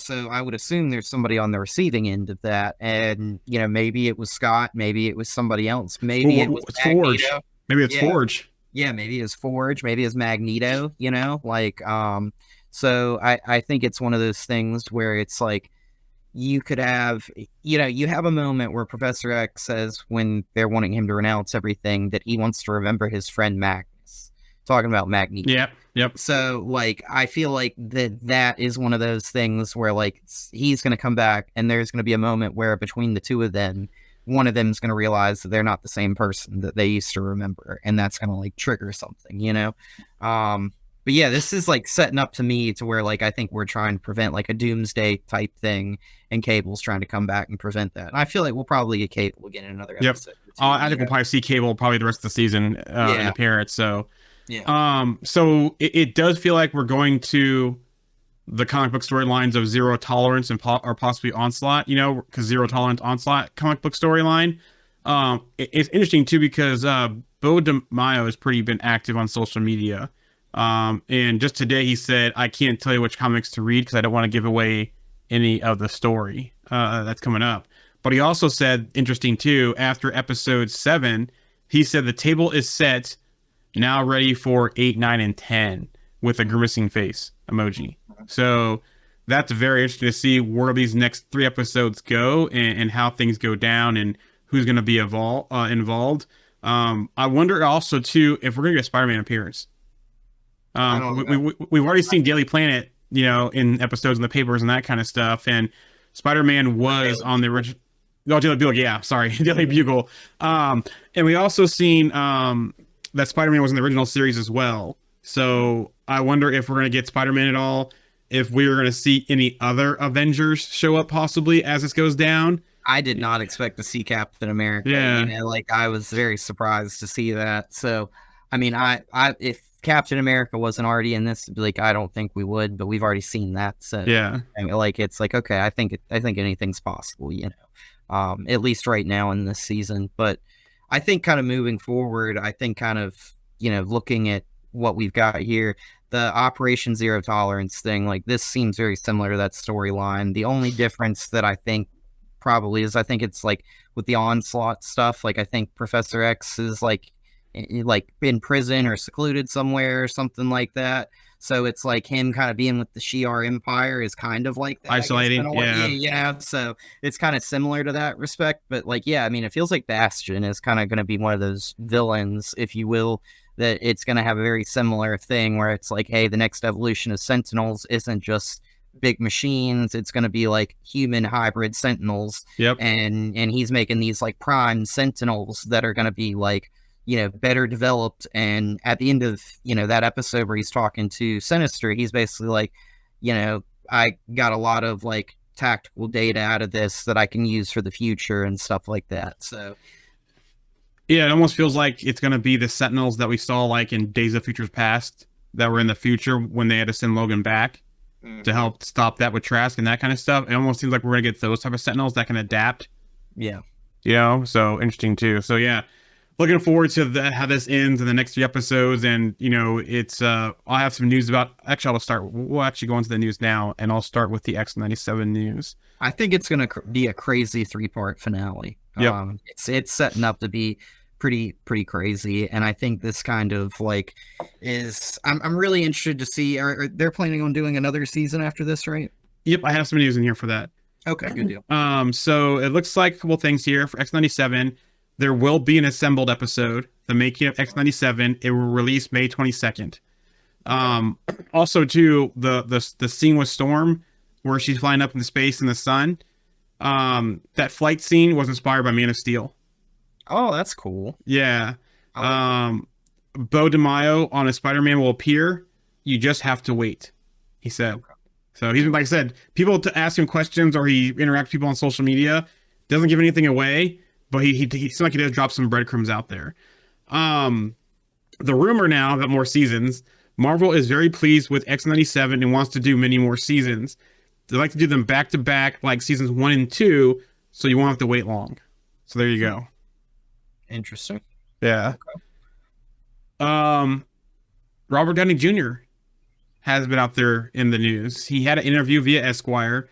So I would assume there's somebody on the receiving end of that. And, maybe it was Scott, maybe it was somebody else. Maybe it was Forge. Maybe it's Forge. Yeah, maybe it's Forge, maybe it's Magneto, so I think it's one of those things where it's like, you could have, you have a moment where Professor X says, when they're wanting him to renounce everything, that he wants to remember his friend Magnus, talking about Magneto. Yep. So, like, I feel like that is one of those things where, like, he's going to come back, and there's going to be a moment where between the two of them, one of them is going to realize that they're not the same person that they used to remember, and that's going to, like, trigger something, But yeah, this is like setting up to me to where, like, I think we're trying to prevent like a doomsday type thing, and Cable's trying to come back and prevent that. And I feel like we'll probably get Cable again in another episode. I think we'll probably see Cable probably the rest of the season in appearance. So so it does feel like we're going to the comic book storylines of Zero Tolerance and or possibly Onslaught, because Zero Tolerance Onslaught comic book storyline. It's interesting too because Bo DeMaio has pretty been active on social media. And just today he said, I can't tell you which comics to read because I don't want to give away any of the story that's coming up. But he also said, interesting too, after episode 7, he said the table is set, now ready for 8, 9, and 10 with a grimacing face emoji. So that's very interesting to see where these next 3 episodes go and how things go down and who's going to be involved. I wonder also too if we're going to get a Spider-Man appearance. We've already seen Daily Planet, in episodes in the papers and that kind of stuff. And Spider-Man was on the original. Oh, Daily Bugle, yeah, sorry, Daily Bugle. And we also seen that Spider-Man was in the original series as well. So I wonder if we're going to get Spider-Man at all. If we're going to see any other Avengers show up possibly as this goes down. I did not expect to see Captain America. Yeah. I was very surprised to see that. So, I mean, if Captain America wasn't already in this, like, I don't think we would, but we've already seen that. So yeah, it's like, okay, I think anything's possible, at least right now in this season. But I think kind of moving forward, I think kind of, looking at what we've got here, the Operation Zero Tolerance thing, like, this seems very similar to that storyline. The only difference that I think probably is, I think it's like with the onslaught stuff. Like I think Professor X is like in prison or secluded somewhere or something like that. So it's like him kind of being with the Shi'ar Empire is kind of like that, I guess, Isolating, kinda yeah. yeah. So it's kind of similar to that respect. But like, yeah, I mean, it feels like Bastion is kind of going to be one of those villains, if you will, that it's going to have a very similar thing where it's like, hey, the next evolution of Sentinels isn't just big machines. It's going to be like human hybrid Sentinels. Yep. And he's making these like prime Sentinels that are going to be like, better developed. And at the end of, that episode where he's talking to Sinister, he's basically like, I got a lot of like tactical data out of this that I can use for the future and stuff like that. So yeah, it almost feels like it's going to be the Sentinels that we saw like in Days of Futures Past that were in the future when they had to send Logan back to help stop that with Trask and that kind of stuff. It almost seems like we're going to get those type of Sentinels that can adapt. Yeah. So interesting too. So yeah, looking forward to how this ends in the next 3 episodes. And, it's, I'll have some news about, actually, we'll actually go into the news now, and I'll start with the X-97 news. I think it's going to be a crazy 3-part finale. Yep. It's setting up to be pretty crazy. And I think this kind of like I'm really interested to see, they're planning on doing another season after this, right? Yep. I have some news in here for that. Okay, good deal. So it looks like a couple things here for X-97. There will be an assembled episode, The Making of X-97. It will release May 22nd. Also, too, the scene with Storm, where she's flying up into space in the sun, that flight scene was inspired by Man of Steel. Oh, that's cool. Yeah. Bo DeMaio on a Spider-Man will appear. You just have to wait, he said. Okay. So he's, like I said, people to ask him questions or he interacts with people on social media, doesn't give anything away, but he seems like he does drop some breadcrumbs out there. The rumor now that more seasons, Marvel is very pleased with X-97 and wants to do many more seasons. They like to do them back to back, like seasons 1 and 2, so you won't have to wait long. So there you go. Interesting. Yeah. Okay. Robert Downey Jr. has been out there in the news. He had an interview via Esquire.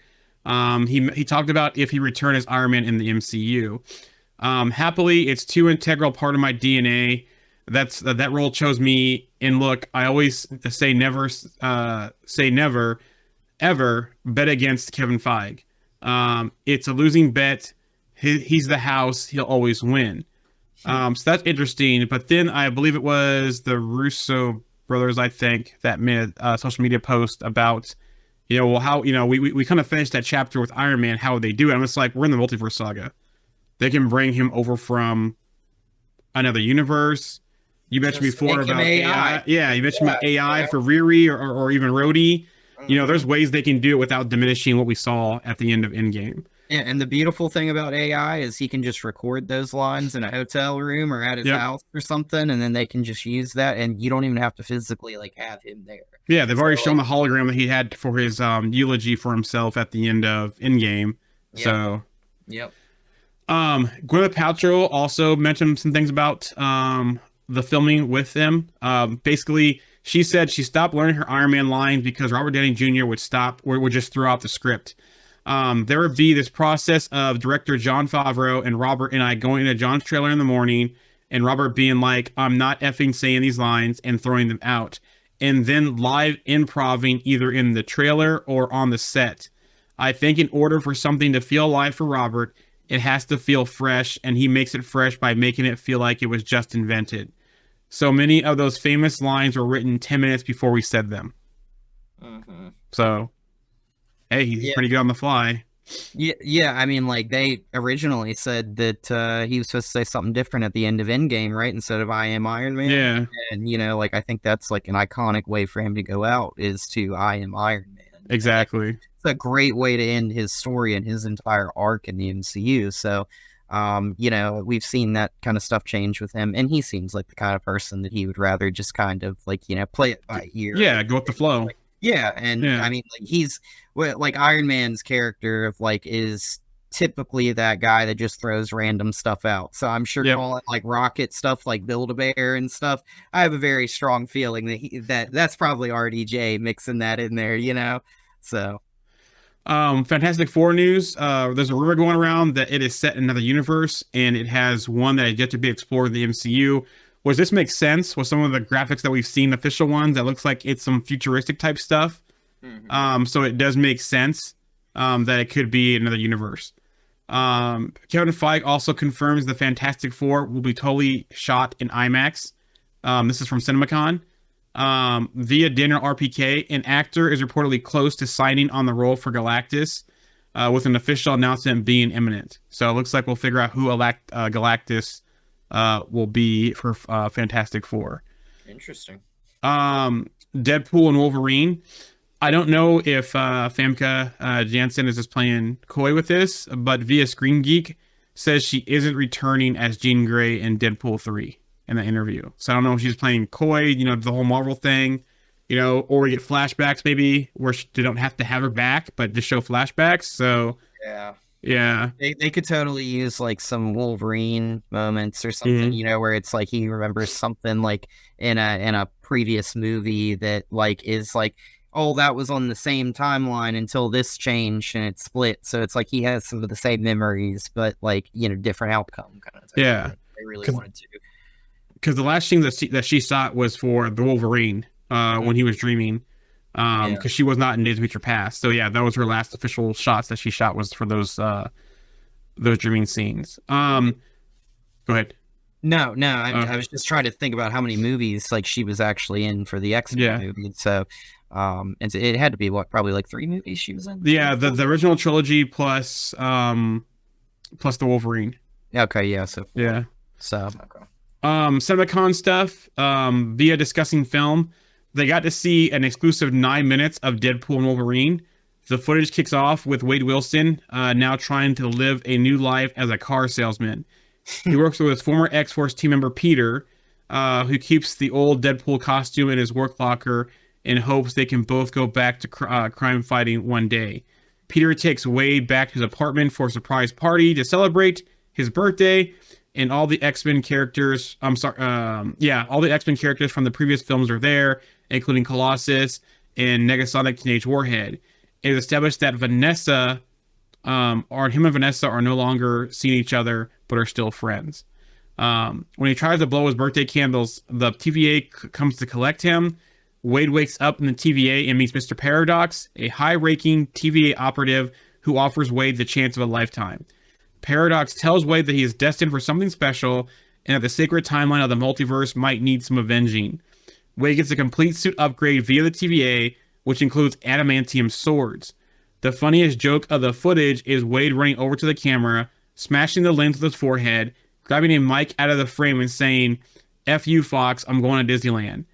He talked about if he returned as Iron Man in the MCU. Happily, it's too integral part of my DNA. That role chose me. And look, I always say never, ever bet against Kevin Feige. It's a losing bet. He's the house. He'll always win. So that's interesting. But then I believe it was the Russo brothers, I think, that made a social media post about, how, we kind of finished that chapter with Iron Man. How would they do it? I'm just like, we're in the multiverse saga. They can bring him over from another universe. You mentioned before about AI. Yeah, you mentioned about AI for Riri or even Rhodey. There's ways they can do it without diminishing what we saw at the end of Endgame. Yeah, and the beautiful thing about AI is he can just record those lines in a hotel room or at his house or something, and then they can just use that, and you don't even have to physically have him there. Yeah, they've already shown the hologram that he had for his eulogy for himself at the end of Endgame. Yep. So, yep. Gwyneth Paltrow also mentioned some things about the filming with them. Basically, she said she stopped learning her Iron Man lines because Robert Downey Jr. would stop or would just throw out the script. There would be this process of director Jon Favreau and Robert and I going into John's trailer in the morning and Robert being like, I'm not effing saying these lines and throwing them out. And then live improving either in the trailer or on the set. I think in order for something to feel alive for Robert, it has to feel fresh, and he makes it fresh by making it feel like it was just invented. So many of those famous lines were written 10 minutes before we said them. Mm-hmm. So, hey, he's pretty good on the fly. Yeah. I mean, they originally said that he was supposed to say something different at the end of Endgame, right? Instead of I am Iron Man. Yeah. And, I think that's an iconic way for him to go out is to I am Iron Man. Exactly. It's a great way to end his story and his entire arc in the MCU. So, we've seen that kind of stuff change with him, and he seems like the kind of person that he would rather just kind of play it by ear. Yeah, go with the flow. I mean, he's Iron Man's character of is typically that guy that just throws random stuff out. So I'm sure calling Rocket stuff like Build-A-Bear and stuff, I have a very strong feeling that that's probably RDJ mixing that in there, So Fantastic Four news. There's a rumor going around that it is set in another universe, and it has one that is yet to be explored in the MCU. Which this makes sense with some of the graphics that we've seen, official ones, that looks like it's some futuristic type stuff. So it does make sense that it could be another universe. Kevin Feige also confirms the Fantastic Four will be totally shot in IMAX. This is from CinemaCon. Via Daniel RPK, an actor is reportedly close to signing on the role for Galactus, with an official announcement being imminent. So it looks like we'll figure out who Galactus will be for Fantastic Four. Interesting. Deadpool and Wolverine. I don't know if Famke Janssen is just playing coy with this, but via Screen Geek says she isn't returning as Jean Grey in Deadpool 3 in that interview. So I don't know if she's playing coy, the whole Marvel thing, or we get flashbacks maybe where they don't have to have her back, but just show flashbacks. So yeah. They could totally use like some Wolverine moments or something, where it's like he remembers something like in a previous movie that like is like, oh, that was on the same timeline until this changed and it split. So it's like he has some of the same memories, but like, different outcome kind of thing. Yeah. They really wanted to. Because the last thing that she shot was for the Wolverine when he was dreaming, because she was not in Days of Future Past. So yeah, that was her last official shots that she shot was for those dreaming scenes. Go ahead. No, I was just trying to think about how many movies like she was actually in for the X-Men movie. So, and it had to be probably like 3 movies she was in. Yeah, the original trilogy plus the Wolverine. Okay, yeah. So yeah. So okay. CinemaCon stuff. Via discussing film, they got to see an exclusive 9 minutes of Deadpool and Wolverine. The footage kicks off with Wade Wilson now trying to live a new life as a car salesman. He works with his former X-Force team member Peter, who keeps the old Deadpool costume in his work locker in hopes they can both go back to crime fighting one day. Peter takes Wade back to his apartment for a surprise party to celebrate his birthday, and all the X-Men characters, all the X-Men characters from the previous films are there, including Colossus and Negasonic Teenage Warhead. It is established that him and Vanessa are no longer seeing each other, but are still friends. When he tries to blow his birthday candles, the TVA comes to collect him. Wade wakes up in the TVA and meets Mr. Paradox, a high-ranking TVA operative who offers Wade the chance of a lifetime. Paradox tells Wade that he is destined for something special and that the sacred timeline of the multiverse might need some avenging. Wade gets a complete suit upgrade via the TVA, which includes adamantium swords. The funniest joke of the footage is Wade running over to the camera, smashing the lens with his forehead, grabbing a mic out of the frame and saying, "F you, Fox, I'm going to Disneyland."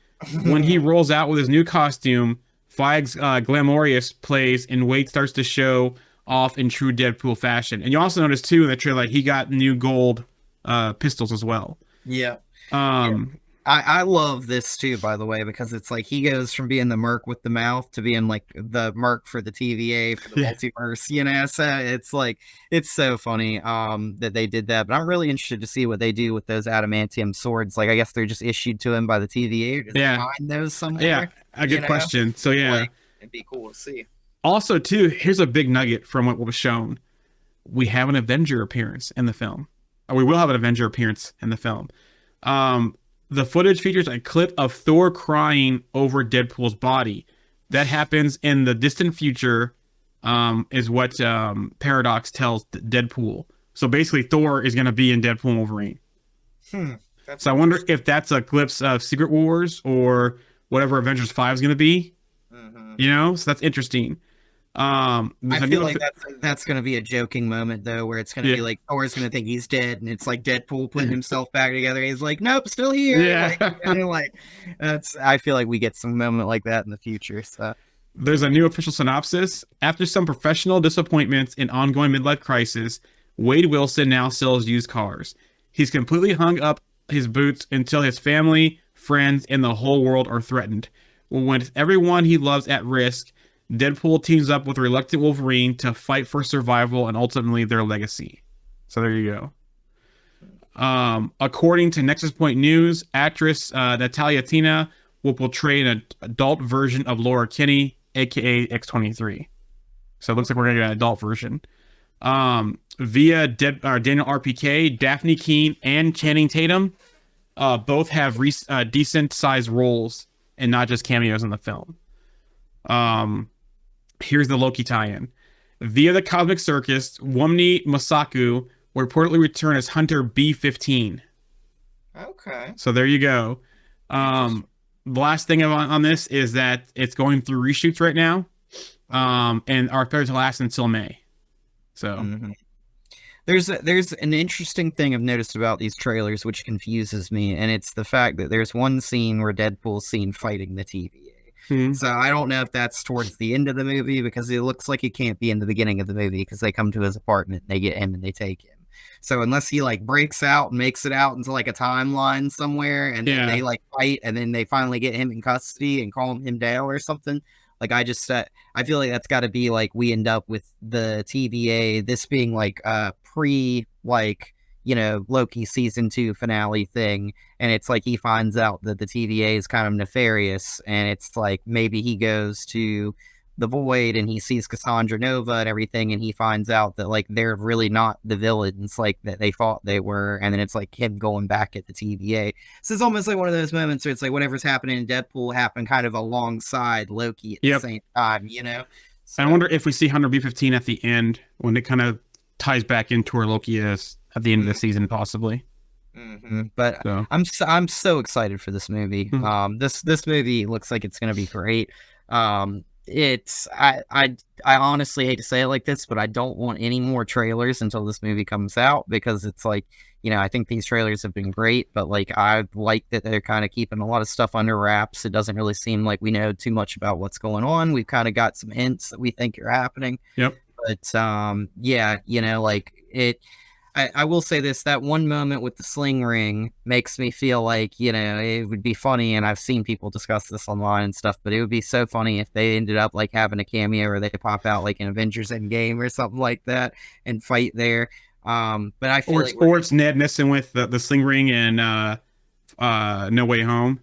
When he rolls out with his new costume, Feige's Glamorous plays and Wade starts to show off in true Deadpool fashion. And you also notice too in the trailer, he got new gold pistols as well. Yeah. I love this too, by the way, because it's like he goes from being the merc with the mouth to being like the merc for the TVA for the multiverse, so it's like it's so funny that they did that. But I'm really interested to see what they do with those adamantium swords. Like I guess they're just issued to him by the TVA. Does he find those somewhere? Yeah, a good question. So like, it'd be cool to see. Also, too, here's a big nugget from what was shown. We have an Avenger appearance in the film. Or we will have an Avenger appearance in the film. The footage features a clip of Thor crying over Deadpool's body. That happens in the distant future, is what Paradox tells Deadpool. So basically, Thor is going to be in Deadpool and Wolverine. So I wonder if that's a glimpse of Secret Wars or whatever Avengers 5 is going to be. So that's interesting. I feel like that's going to be a joking moment though, where it's going to be like Thor's going to think he's dead, and it's like Deadpool putting himself back together. He's like, "Nope, still here." Yeah, I feel like we get some moment like that in the future. So there's a new official synopsis. After some professional disappointments and ongoing midlife crisis, Wade Wilson now sells used cars. He's completely hung up his boots until his family, friends, and the whole world are threatened. When everyone he loves at risk, Deadpool teams up with reluctant Wolverine to fight for survival and ultimately their legacy. So there you go. According to Nexus Point News, actress Natalia Tina will portray an adult version of Laura Kinney, aka X-23. So it looks like we're gonna get an adult version. Via Daniel RPK, Daphne Keane, and Channing Tatum both have decent sized roles and not just cameos in the film. Here's the Loki tie-in. Via the Cosmic Circus, Wumni Masaku will reportedly return as Hunter B-15. Okay. So there you go. The last thing on this is that it's going through reshoots right now, and are expected to last until May. So there's an interesting thing I've noticed about these trailers, which confuses me, and it's the fact that there's one scene where Deadpool's seen fighting the TVA. So I don't know if that's towards the end of the movie, because it looks like it can't be in the beginning of the movie, because they come to his apartment, they get him, and they take him. So unless he like breaks out and makes it out into like a timeline somewhere, and then they like fight, and then they finally get him in custody and calm him down or something. Like I just I feel like that's got to be like we end up with the TVA, this being like pre like, you know, Loki season 2 finale thing, and it's like he finds out that the TVA is kind of nefarious, and it's like maybe he goes to the Void and he sees Cassandra Nova and everything, and he finds out that like they're really not the villains like that they thought they were, and then it's like him going back at the TVA. So it's almost like one of those moments where it's like whatever's happening in Deadpool happened kind of alongside Loki at the same time, you know? So, I wonder if we see Hunter B-15 at the end, when it kind of ties back into where Loki is at the end of the season, possibly. But so. I'm so excited for this movie. This movie looks like it's going to be great. It's I honestly hate to say it like this, but I don't want any more trailers until this movie comes out, because it's like, you know, I think these trailers have been great, but like I like that they're kind of keeping a lot of stuff under wraps. It doesn't really seem like we know too much about what's going on. We've kind of got some hints that we think are happening. But yeah, you know, like it. I will say this, that one moment with the sling ring makes me feel like, you know, it would be funny, and I've seen people discuss this online and stuff, but it would be so funny if they ended up like having a cameo, or they pop out like in Avengers Endgame or something like that and fight there. But I feel or it's Ned messing with the sling ring and No Way Home.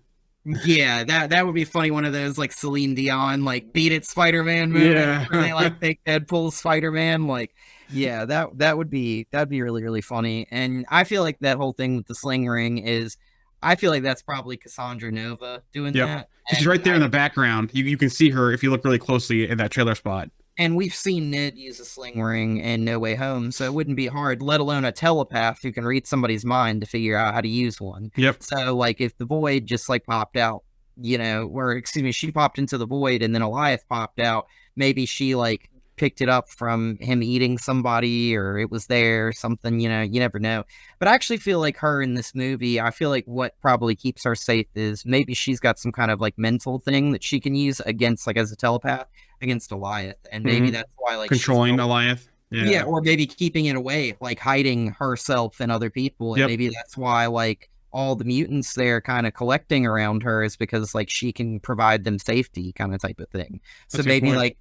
Yeah, that would be funny. One of those like Celine Dion like Beat It Spider-Man movies where they like make Deadpool Spider-Man. Like, yeah, that'd be really, really funny. And I feel like that whole thing with the sling ring is, I feel like that's probably Cassandra Nova doing that. She's right there in the background. You can see her if you look really closely in that trailer spot. And we've seen Ned use a sling ring in No Way Home, so it wouldn't be hard, let alone a telepath who can read somebody's mind, to figure out how to use one. So, like, if the Void just, like, popped out, you know, or, excuse me, she popped into the Void and then Eliath popped out, maybe she, like, picked it up from him eating somebody, or it was there or something, you know, you never know. But I actually feel like her in this movie, I feel like what probably keeps her safe is maybe she's got some kind of, like, mental thing that she can use against, like, as a telepath, against Eliath, and maybe that's why, like, controlling Eliath, or maybe keeping it away, like hiding herself and other people, and maybe that's why, like, all the mutants there kind of collecting around her is because, like, she can provide them safety, kind of type of thing. So maybe like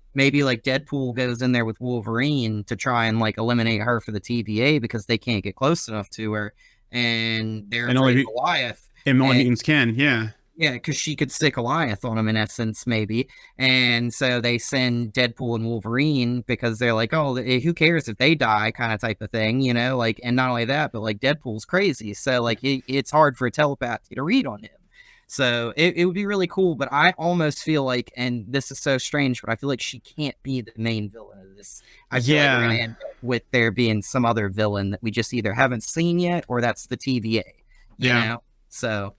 Deadpool goes in there with Wolverine to try and like eliminate her for the TVA, because they can't get close enough to her, and they're afraid of Eliath. And only mutants can, Yeah, because she could stick Eliath on him in essence, maybe. And so they send Deadpool and Wolverine because they're like, oh, who cares if they die, kind of type of thing, you know? Like, and not only that, but like Deadpool's crazy. So like it's hard for a telepath to read on him. So it would be really cool. But I almost feel like, and this is so strange, but I feel like she can't be the main villain of this. I feel like we're going to end up with there being some other villain that we just either haven't seen yet, or that's the TVA, you know? So...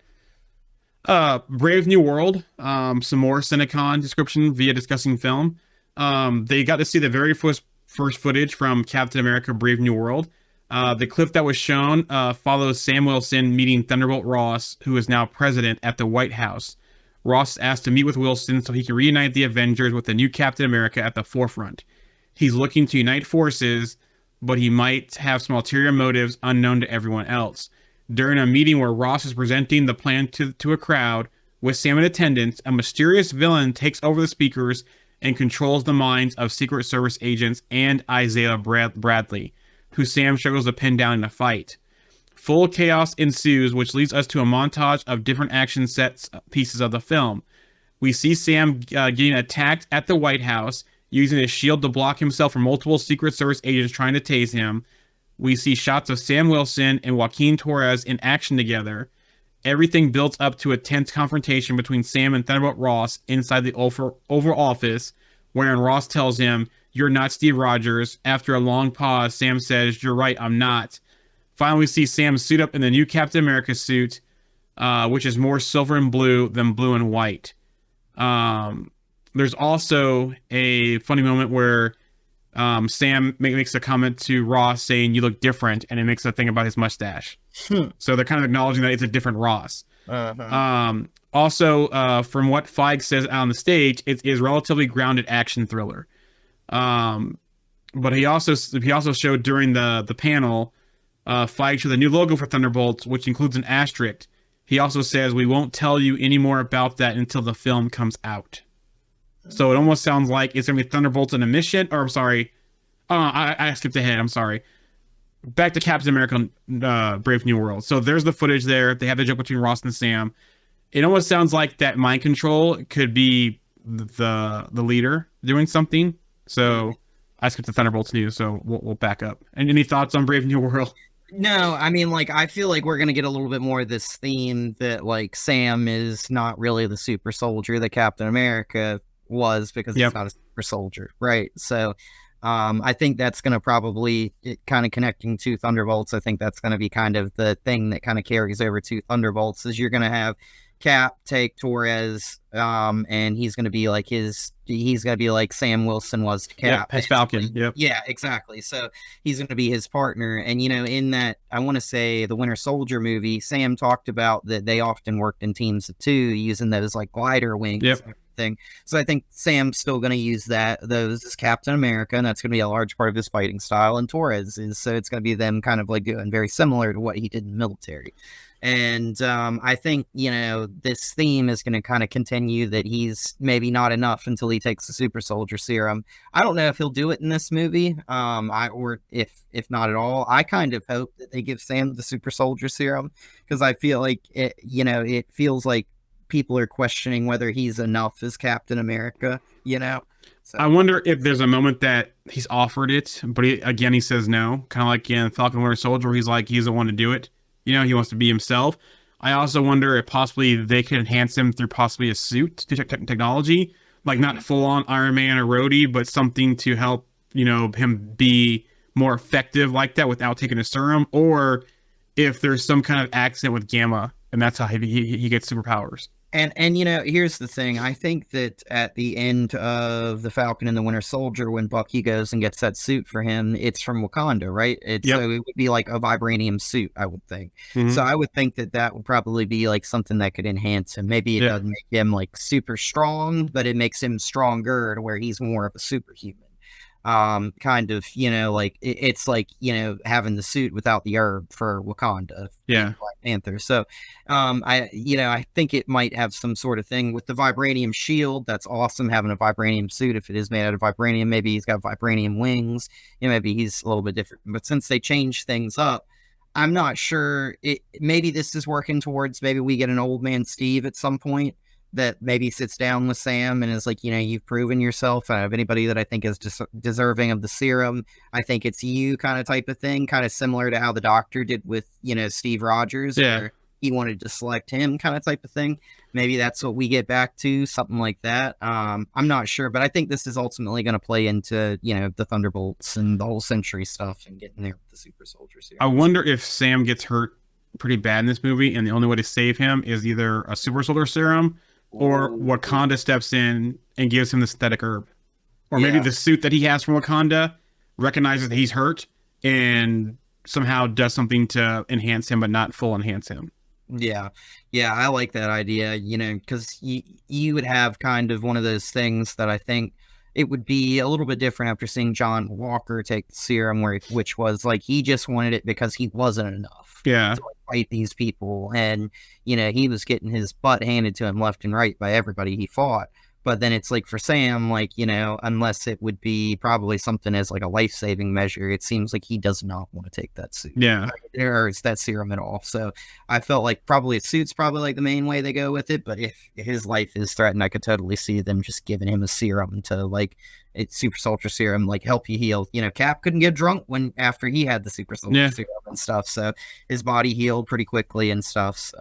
Brave New World, some more CinemaCon description via discussing film. They got to see the very first footage from Captain America Brave New World. The clip that was shown follows Sam Wilson meeting Thunderbolt Ross, who is now president, at the White House. Ross is asked to meet with Wilson so he can reunite the Avengers with the new Captain America at the forefront. He's looking to unite forces, but he might have some ulterior motives unknown to everyone else. During a meeting where Ross is presenting the plan to a crowd with Sam in attendance, a mysterious villain takes over the speakers and controls the minds of Secret Service agents and Isaiah Bradley, who Sam struggles to pin down in a fight. Full chaos ensues, which leads us to a montage of different action pieces of the film. We see Sam getting attacked at the White House, using his shield to block himself from multiple Secret Service agents trying to tase him. We see shots of Sam Wilson and Joaquin Torres in action together. Everything builds up to a tense confrontation between Sam and Thunderbolt Ross inside the Oval Office, wherein Ross tells him, "You're not Steve Rogers." After a long pause, Sam says, "You're right, I'm not." Finally, we see Sam suit up in the new Captain America suit, which is more silver and blue than blue and white. There's also a funny moment where Sam makes a comment to Ross saying, "You look different," and it makes a thing about his mustache. So they're kind of acknowledging that it's a different Ross. Also, from what Feige says on the stage, it is relatively grounded action thriller. But he also showed during the panel, Feige showed the new logo for Thunderbolts, which includes an asterisk. He also says, "We won't tell you any more about that until the film comes out." So it almost sounds like it's going to be Thunderbolts in a mission, or I'm sorry. I skipped ahead. I'm sorry. Back to Captain America, Brave New World. So there's the footage there. They have the joke between Ross and Sam. It almost sounds like that mind control could be the leader doing something. So I skipped the Thunderbolts news, so we'll back up. And any thoughts on Brave New World? No, I mean, like, I feel like we're going to get a little bit more of this theme that, like, Sam is not really the super soldier that Captain America was, because he's not a super soldier, right? So I think that's going to probably, kind of connecting to Thunderbolts, I think that's going to be kind of the thing that kind of carries over to Thunderbolts, is you're going to have Cap take Torres, and he's going to be like Sam Wilson was to Cap. Yeah, his Falcon. Yep. Yeah, exactly. So he's going to be his partner. And, you know, in that, I want to say the Winter Soldier movie, Sam talked about that they often worked in teams of two, using those like glider wings. Yep. And everything. So I think Sam's still going to use those as Captain America, and that's going to be a large part of his fighting style. And Torres is, so it's going to be them kind of like doing very similar to what he did in the military. And I think, you know, this theme is going to kind of continue, that he's maybe not enough until he takes the super soldier serum. I don't know if he'll do it in this movie, or if not at all. I kind of hope that they give Sam the super soldier serum, because I feel like it feels like people are questioning whether he's enough as Captain America, you know? So. I wonder if there's a moment that he's offered it, but he says no, kind of like in Falcon Winter Soldier, where he's like, he's the one to do it. You know, he wants to be himself. I also wonder if possibly they could enhance him through possibly a suit technology, like not full on Iron Man or Rhodey, but something to help, you know, him be more effective like that without taking a serum, or if there's some kind of accident with Gamma and that's how he gets superpowers. And you know, here's the thing. I think that at the end of the Falcon and the Winter Soldier, when Bucky goes and gets that suit for him, it's from Wakanda, right? So it would be like a vibranium suit, I would think. Mm-hmm. So I would think that would probably be like something that could enhance him. Maybe it doesn't make him like super strong, but it makes him stronger to where he's more of a superhuman. Kind of, you know, like it's like, you know, having the suit without the herb for Wakanda, Black Panther. So I think it might have some sort of thing with the vibranium shield. That's awesome, having a vibranium suit. If it is made out of vibranium, maybe he's got vibranium wings, you know, maybe he's a little bit different. But since they changed things up, I'm not sure. Maybe this is working towards, maybe we get an old man Steve at some point that maybe sits down with Sam and is like, you know, you've proven yourself. I have anybody that I think is deserving of the serum. I think it's you, kind of type of thing, kind of similar to how the Doctor did with, you know, Steve Rogers, where he wanted to select him, kind of type of thing. Maybe that's what we get back to, something like that. I'm not sure, but I think this is ultimately going to play into, you know, the Thunderbolts and the whole Century stuff and getting there with the super soldier serum. I wonder if Sam gets hurt pretty bad in this movie, and the only way to save him is either a super soldier serum, or Wakanda steps in and gives him the synthetic herb. Or maybe the suit that he has from Wakanda recognizes that he's hurt and somehow does something to enhance him, but not full enhance him. Yeah, I like that idea, you know, because you would have kind of one of those things that I think it would be a little bit different after seeing John Walker take the serum, which was like he just wanted it because he wasn't enough. Yeah. To fight these people, and you know, he was getting his butt handed to him left and right by everybody he fought. But then it's like for Sam, like, you know, unless it would be probably something as like a life-saving measure, it seems like he does not want to take that suit. Yeah. Or it's that serum at all. So I felt like probably a suit's probably like the main way they go with it. But if his life is threatened, I could totally see them just giving him a serum to like it's super soldier serum, like help you heal. You know, Cap couldn't get drunk when after he had the super soldier serum and stuff, so his body healed pretty quickly and stuff.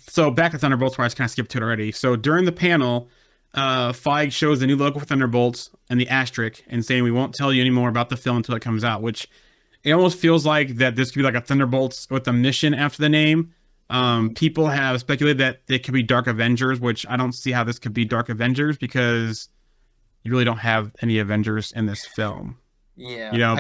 So back to Thunderbolts, where I just kind of skipped to it already. So during the panel, Feige shows the new logo for Thunderbolts and the asterisk, and saying we won't tell you any more about the film until it comes out. Which it almost feels like that this could be like a Thunderbolts with a mission after the name. People have speculated that it could be Dark Avengers, which I don't see how this could be Dark Avengers because you really don't have any Avengers in this film. Yeah, you know,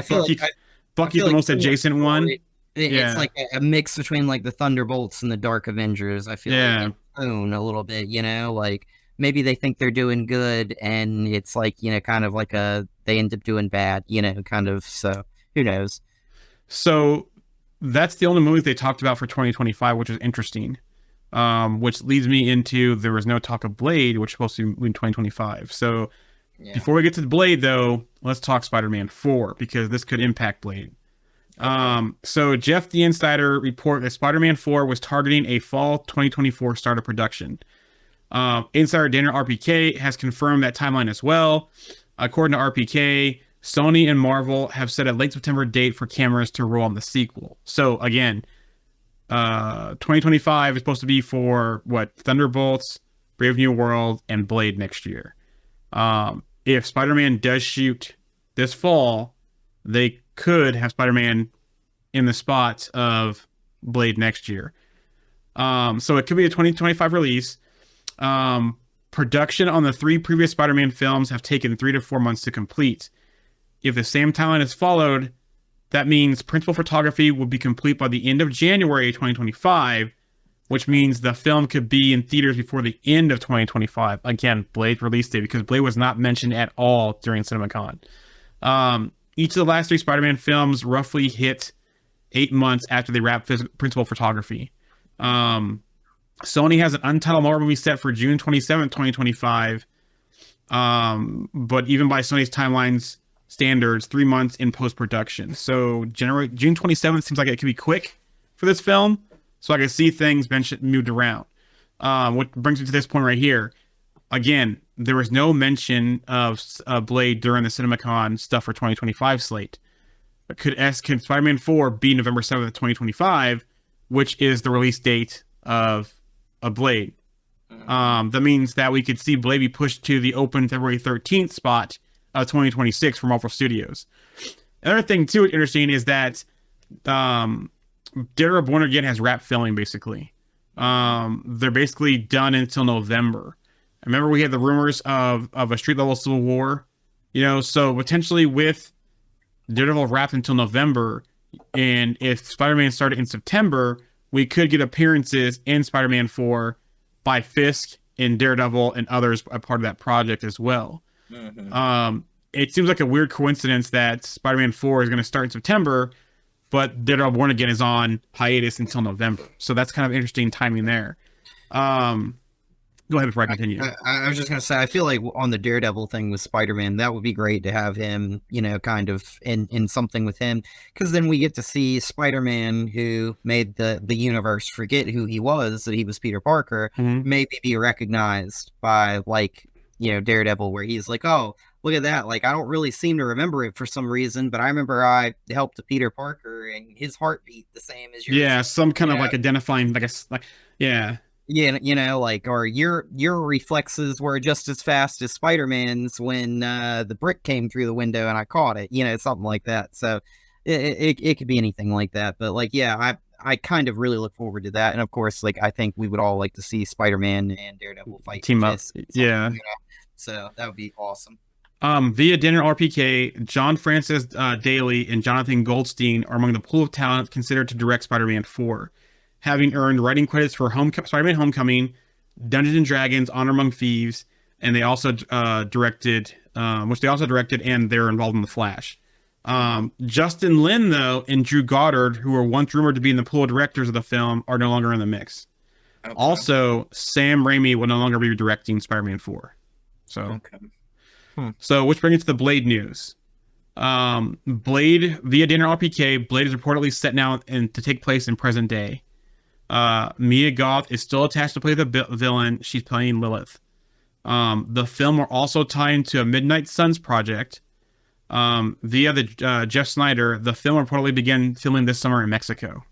Bucky's the most adjacent one. It's like a mix between like the Thunderbolts and the Dark Avengers. I feel like own a little bit, you know, like maybe they think they're doing good and it's like, you know, kind of like they end up doing bad, you know, kind of. So who knows? So that's the only movies they talked about for 2025, which is interesting. Which leads me into there was no talk of Blade, which is supposed to be in 2025. So before we get to the Blade, though, let's talk Spider-Man 4 because this could impact Blade. So Jeff the Insider reported that Spider-Man 4 was targeting a fall 2024 start of production. Insider Daniel RPK has confirmed that timeline as well. According to RPK, Sony and Marvel have set a late September date for cameras to roll on the sequel. So again, 2025 is supposed to be for Thunderbolts, Brave New World, and Blade next year. If Spider-Man does shoot this fall, they could have Spider-Man in the spot of Blade next year. So it could be a 2025 release. Production on the 3 previous Spider-Man films have taken 3 to 4 months to complete. If the same timeline is followed, that means principal photography will be complete by the end of January 2025, which means the film could be in theaters before the end of 2025. Again, Blade release date, because Blade was not mentioned at all during CinemaCon. Each of the last 3 Spider-Man films roughly hit 8 months after they wrapped principal photography. Sony has an untitled Marvel movie set for June 27th, 2025. But even by Sony's timelines standards, 3 months in post-production. So June 27th seems like it could be quick for this film. So I can see things moved around. What brings me to this point right here. Again, there was no mention of Blade during the CinemaCon stuff for 2025 slate. Could Spider-Man 4 be November 7th, 2025, which is the release date of Blade? That means that we could see Blade be pushed to the open February 13th spot of 2026 for Marvel Studios. Another thing, too, interesting is that Daredevil Born Again has wrapped filming, basically. They're basically done until November. I remember we had the rumors of a street-level Civil War, you know, so potentially with Daredevil wrapped until November, and if Spider-Man started in September, we could get appearances in Spider-Man 4 by Fisk and Daredevil and others a part of that project as well. Mm-hmm. It seems like a weird coincidence that Spider-Man 4 is going to start in September, but Daredevil Born Again is on hiatus until November. So that's kind of interesting timing there. Go ahead before I continue. I was just going to say, I feel like on the Daredevil thing with Spider-Man, that would be great to have him, you know, kind of in something with him. Because then we get to see Spider-Man, who made the universe forget who he was, that he was Peter Parker, maybe be recognized by, like, you know, Daredevil, where he's like, oh, look at that. Like, I don't really seem to remember it for some reason, but I remember I helped a Peter Parker and his heartbeat the same as yours. Yeah, some kind of like identifying, yeah. Yeah, you know, like, or your reflexes were just as fast as Spider-Man's when the brick came through the window and I caught it, you know, something like that. So it could be anything like that. But like, yeah, I kind of really look forward to that. And of course, like, I think we would all like to see Spider-Man and Daredevil fight. Team up. Yeah. You know? So that would be awesome. Via Dinner RPK, John Francis Daly and Jonathan Goldstein are among the pool of talent considered to direct Spider-Man 4. Having earned writing credits for Spider-Man Homecoming, Dungeons & Dragons, Honor Among Thieves, and they also directed, and they're involved in The Flash. Justin Lin, though, and Drew Goddard, who were once rumored to be in the pool of directors of the film, are no longer in the mix. Okay. Also, Sam Raimi will no longer be directing Spider-Man 4. So, So which brings us to the Blade news. Blade, via Dinner RPK, Blade is reportedly set now to take place in present day. Mia Goth is still attached to play the villain. She's playing Lilith. The film will also tie into a Midnight Suns project. Via the Jeff Snyder, the film will reportedly begin filming this summer in Mexico.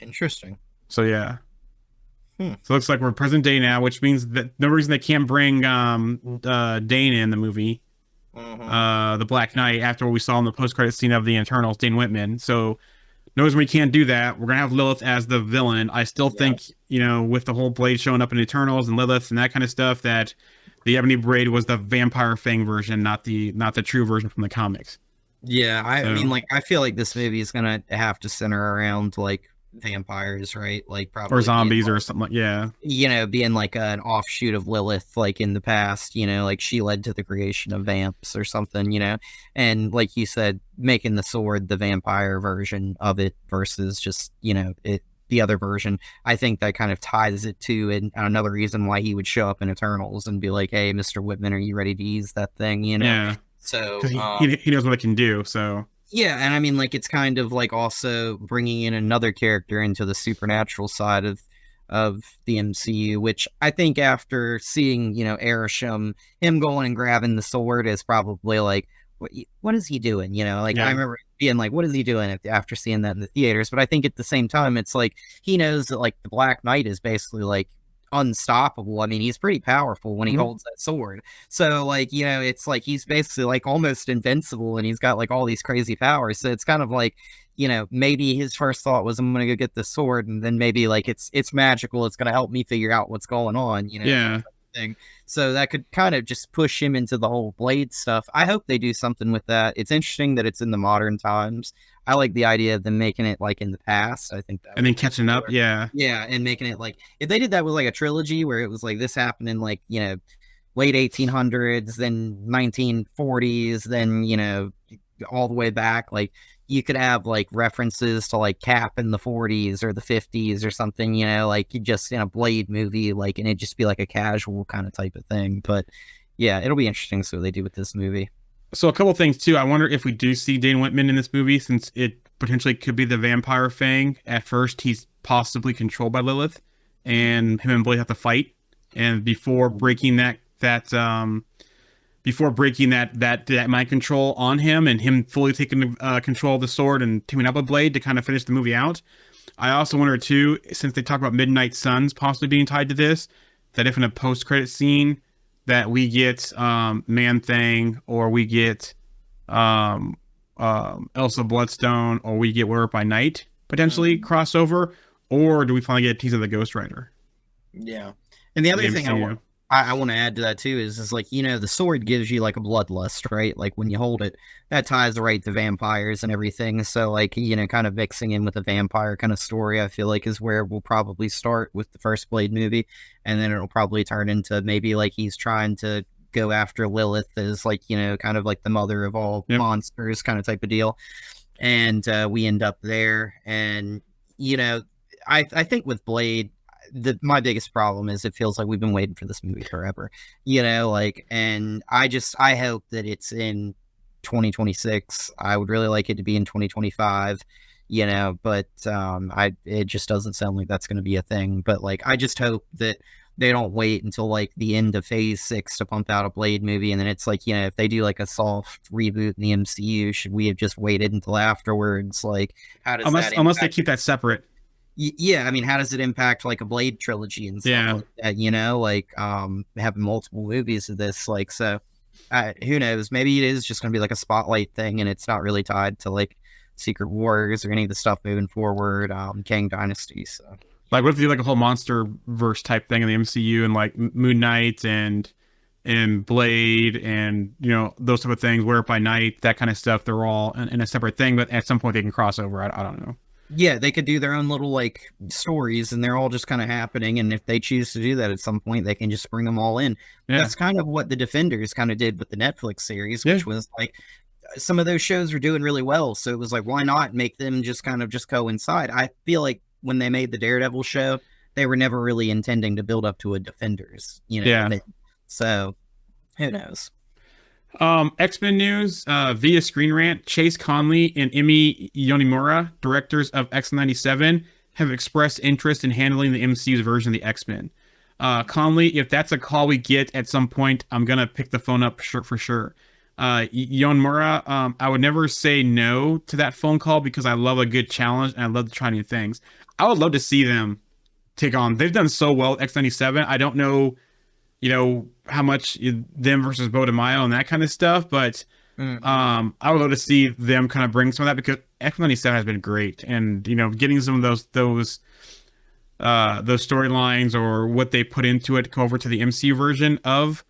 Interesting. So yeah. So it looks like we're present day now, which means that no reason they can't bring Dane in the movie. The Black Knight, after what we saw in the post-credit scene of the Eternals, Dane Whitman. So no reason we can't do that. We're gonna have Lilith as the villain. I still think, you know, with the whole Blade showing up in Eternals and Lilith and that kind of stuff, that the Ebony Braid was the Vampire Fang version, not the true version from the comics. Yeah, I mean, like, I feel like this movie is gonna have to center around like vampires, right? Like probably or zombies or something like, yeah. You know, being like an offshoot of Lilith, like in the past, you know, like she led to the creation of vamps or something, you know, and like you said, making the sword the vampire version of it versus just, you know, the other version. I think that kind of ties it to, and another reason why he would show up in Eternals and be like, "Hey, Mr. Whitman, are you ready to use that thing?" You know. Yeah. So he knows what it can do. So yeah, and I mean, like, it's kind of like also bringing in another character into the supernatural side of the MCU, which I think after seeing, you know, Arishem, him going and grabbing the sword is probably like, what is he doing? You know, like, I remember being like, what is he doing after seeing that in the theaters? But I think at the same time, it's like he knows that like the Black Knight is basically like unstoppable. I mean, he's pretty powerful when he holds that sword. So like, you know, it's like he's basically like almost invincible and he's got like all these crazy powers. So it's kind of like, you know, maybe his first thought was, I'm gonna go get this sword, and then maybe like it's magical, it's gonna help me figure out what's going on, you know. yeah. Thing. So that could kind of just push him into the whole Blade stuff. I hope they do something with that. It's interesting that it's in the modern times. I like the idea of them making it like in the past. I think that and then catching up, yeah, and making it like if they did that with like a trilogy where it was like this happened in like, you know, late 1800s, then 1940s, then, you know, all the way back, like you could have like references to like Cap in the 40s or the 50s or something, you know, like you just in a Blade movie, like, and it'd just be like a casual kind of type of thing. But yeah, it'll be interesting to see what they do with this movie. So a couple things too. I wonder if we do see Dane Whitman in this movie, since it potentially could be the Vampire Fang. At first, he's possibly controlled by Lilith, and him and Blade have to fight. And before breaking that mind control on him, and him fully taking control of the sword and teaming up with Blade to kind of finish the movie out. I also wonder too, since they talk about Midnight Suns possibly being tied to this, that if in a post-credit scene that we get Man-Thing, or we get Elsa Bloodstone, or we get Werewolf by Night potentially crossover, or do we finally get a tease of the Ghost Rider? Yeah. And the other thing I want to add to that too is like, you know, the sword gives you like a bloodlust, right? Like when you hold it, that ties right to vampires and everything. So like, you know, kind of mixing in with a vampire kind of story, I feel like is where we'll probably start with the first Blade movie. And then it'll probably turn into maybe like he's trying to go after Lilith as like, you know, kind of like the mother of all monsters kind of type of deal. And we end up there. And, you know, I think with Blade, my biggest problem is it feels like we've been waiting for this movie forever, you know, like, and I hope that it's in 2026. I would really like it to be in 2025, you know, but it just doesn't sound like that's going to be a thing. But like, I just hope that they don't wait until like the end of phase 6 to pump out a Blade movie. And then it's like, you know, if they do like a soft reboot in the MCU, should we have just waited until afterwards? Like, how does unless they keep that separate? Yeah, I mean, how does it impact like a Blade trilogy and stuff like that, you know, like having multiple movies of this, like, so who knows, maybe it is just gonna be like a spotlight thing and it's not really tied to like Secret Wars or any of the stuff moving forward, Kang Dynasty. So like, what if they do like a whole monster verse type thing in the MCU, and like Moon Knight and Blade and, you know, those type of things, Werewolf by Night, that kind of stuff, they're all in a separate thing, but at some point they can cross over. I don't know. Yeah, they could do their own little like stories and they're all just kind of happening. And if they choose to do that at some point, they can just bring them all in. Yeah. That's kind of what the Defenders kind of did with the Netflix series, which was like some of those shows were doing really well. So it was like, why not make them just kind of just coincide? I feel like when they made the Daredevil show, they were never really intending to build up to a Defenders, you know? Yeah. So who knows? X-Men news, via Screen Rant, Chase Conley and Emi Yonimura, directors of X-97, have expressed interest in handling the MCU's version of the X-Men. Conley, if that's a call we get at some point, I'm gonna pick the phone up for sure. Yonmura, I would never say no to that phone call because I love a good challenge and I love to try new things. I would love to see them take on. They've done so well with X97. I don't know, how much them versus Bo DeMaio and that kind of stuff, but I would love to see them kind of bring some of that because X97 has been great, and getting some of those storylines or what they put into it go over to the MC version of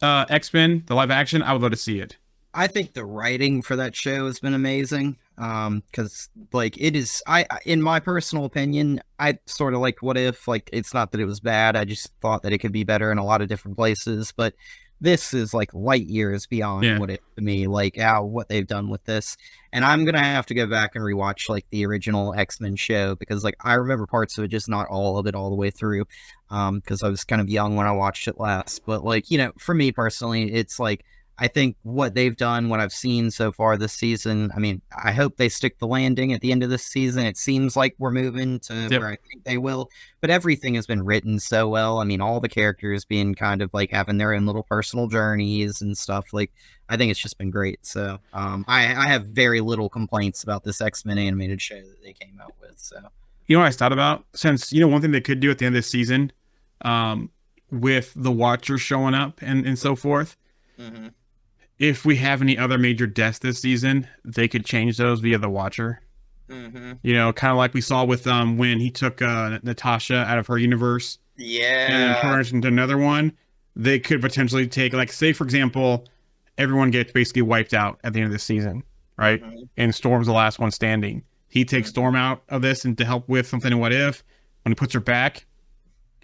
X-Men, the live action. I would love to see it. I think the writing for that show has been amazing. Because it is, in my personal opinion, I sort of like What If. Like, it's not that it was bad. I just thought that it could be better in a lot of different places. But this is like light years beyond What If to me. Like, what they've done with this. And I'm gonna have to go back and rewatch like the original X-Men show because like I remember parts of it, just not all of it all the way through. Because I was kind of young when I watched it last. But like, for me personally, it's like, I think what they've done, what I've seen so far this season, I mean, I hope they stick the landing at the end of this season. It seems like we're moving to where I think they will, but everything has been written so well. I mean, all the characters being kind of like having their own little personal journeys and stuff. Like, I think it's just been great. So I have very little complaints about this X-Men animated show that they came out with. So, what I thought about? Since, one thing they could do at the end of the season with the Watcher showing up and so forth, if we have any other major deaths this season, they could change those via the Watcher. Kind of like we saw with when he took Natasha out of her universe, and turned her into another one. They could potentially take, like, say for example, everyone gets basically wiped out at the end of the season, right? And Storm's the last one standing. He takes Storm out of this and to help with something in What If. When he puts her back,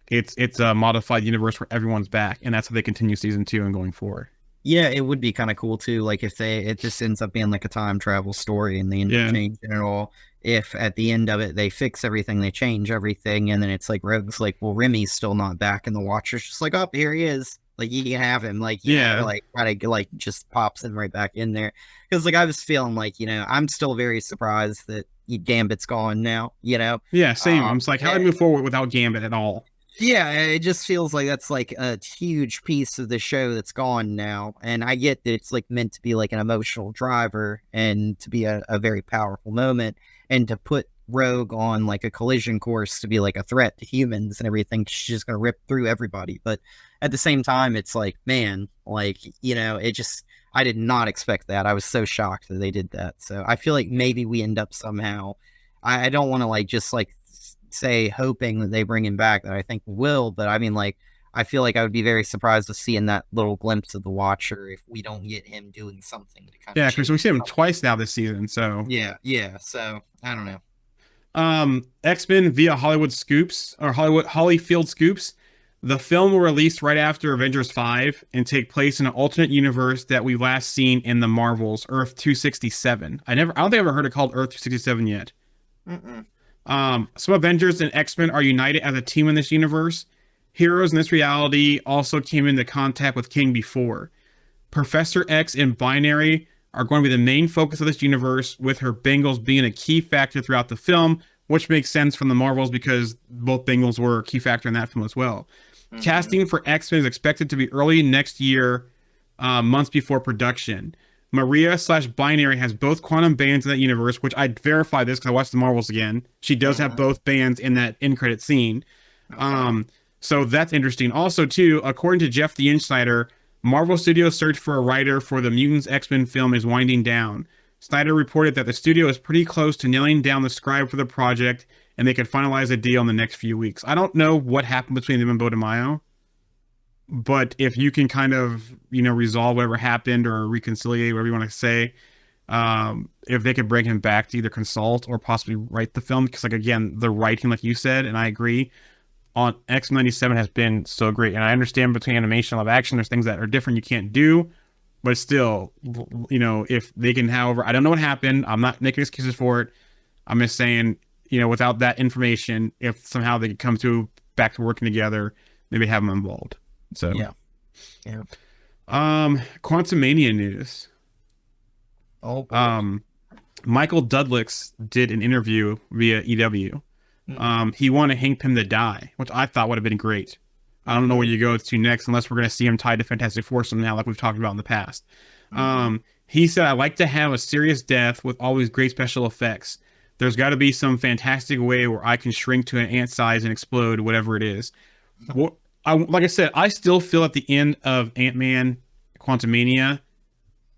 it's a modified universe where everyone's back, and that's how they continue season 2 and going forward. Yeah, it would be kind of cool too. Like if it just ends up being like a time travel story and they end up changing it all. If at the end of it they fix everything, they change everything, and then it's like Rogue's like, well, Remy's still not back, and the Watcher's just like, oh, here he is. Like you can have him. Like like kind of like just pops him right back in there. Because like I was feeling like I'm still very surprised that Gambit's gone now. Yeah, same. I'm just like, how do I move forward without Gambit at all? Yeah, it just feels like that's like a huge piece of the show that's gone now. And I get that it's like meant to be like an emotional driver and to be a very powerful moment, and to put Rogue on like a collision course to be like a threat to humans and everything. She's just gonna rip through everybody. But at the same time, it's like, man, like, it just, I did not expect that. I was so shocked that they did that. So I feel like maybe we end up somehow, I don't want to like just like say hoping that they bring him back, that I think will, but I mean, like, I feel like I would be very surprised to see in that little glimpse of the Watcher if we don't get him doing something to kind of because we see him twice now this season. So yeah. So I don't know. X-Men via Hollywood Scoops or Hollyfield Scoops. The film will release right after Avengers 5 and take place in an alternate universe that we've last seen in the Marvels, Earth 267. I don't think I've ever heard it called Earth 267 yet. Some Avengers and X-Men are united as a team in this universe. Heroes in this reality also came into contact with King before. Professor X and Binary are going to be the main focus of this universe, with her Bengals being a key factor throughout the film, which makes sense from the Marvels because both Bengals were a key factor in that film as well. Casting for X-Men is expected to be early next year, months before production. Maria/Binary has both quantum bands in that universe, which I verified this because I watched the Marvels again. She does have both bands in that end credit scene. So that's interesting. Also, too, according to Jeff the Insider, Marvel Studios' search for a writer for the Mutants X-Men film is winding down. Snyder reported that the studio is pretty close to nailing down the scribe for the project, and they could finalize a deal in the next few weeks. I don't know what happened between them and Bo DeMaio, but if you can kind of, resolve whatever happened or reconciliate, whatever you want to say, if they could bring him back to either consult or possibly write the film, because, like, again, the writing, like you said, and I agree, on X-97 has been so great. And I understand between animation and live action, there's things that are different you can't do, but still, if they can, however, I don't know what happened. I'm not making excuses for it. I'm just saying, without that information, if somehow they could come back to working together, maybe have them involved. So yeah. Quantumania news. Oh boy. Michael Dudlix did an interview via EW. He wanted Hank Pym to die, which I thought would have been great. I don't know where you go to next unless we're going to see him tied to Fantastic Four somehow, like we've talked about in the past. He said, "I like to have a serious death with always great special effects. There's got to be some fantastic way where I can shrink to an ant size and explode, whatever it is." What like I said, I still feel at the end of Ant-Man Quantumania,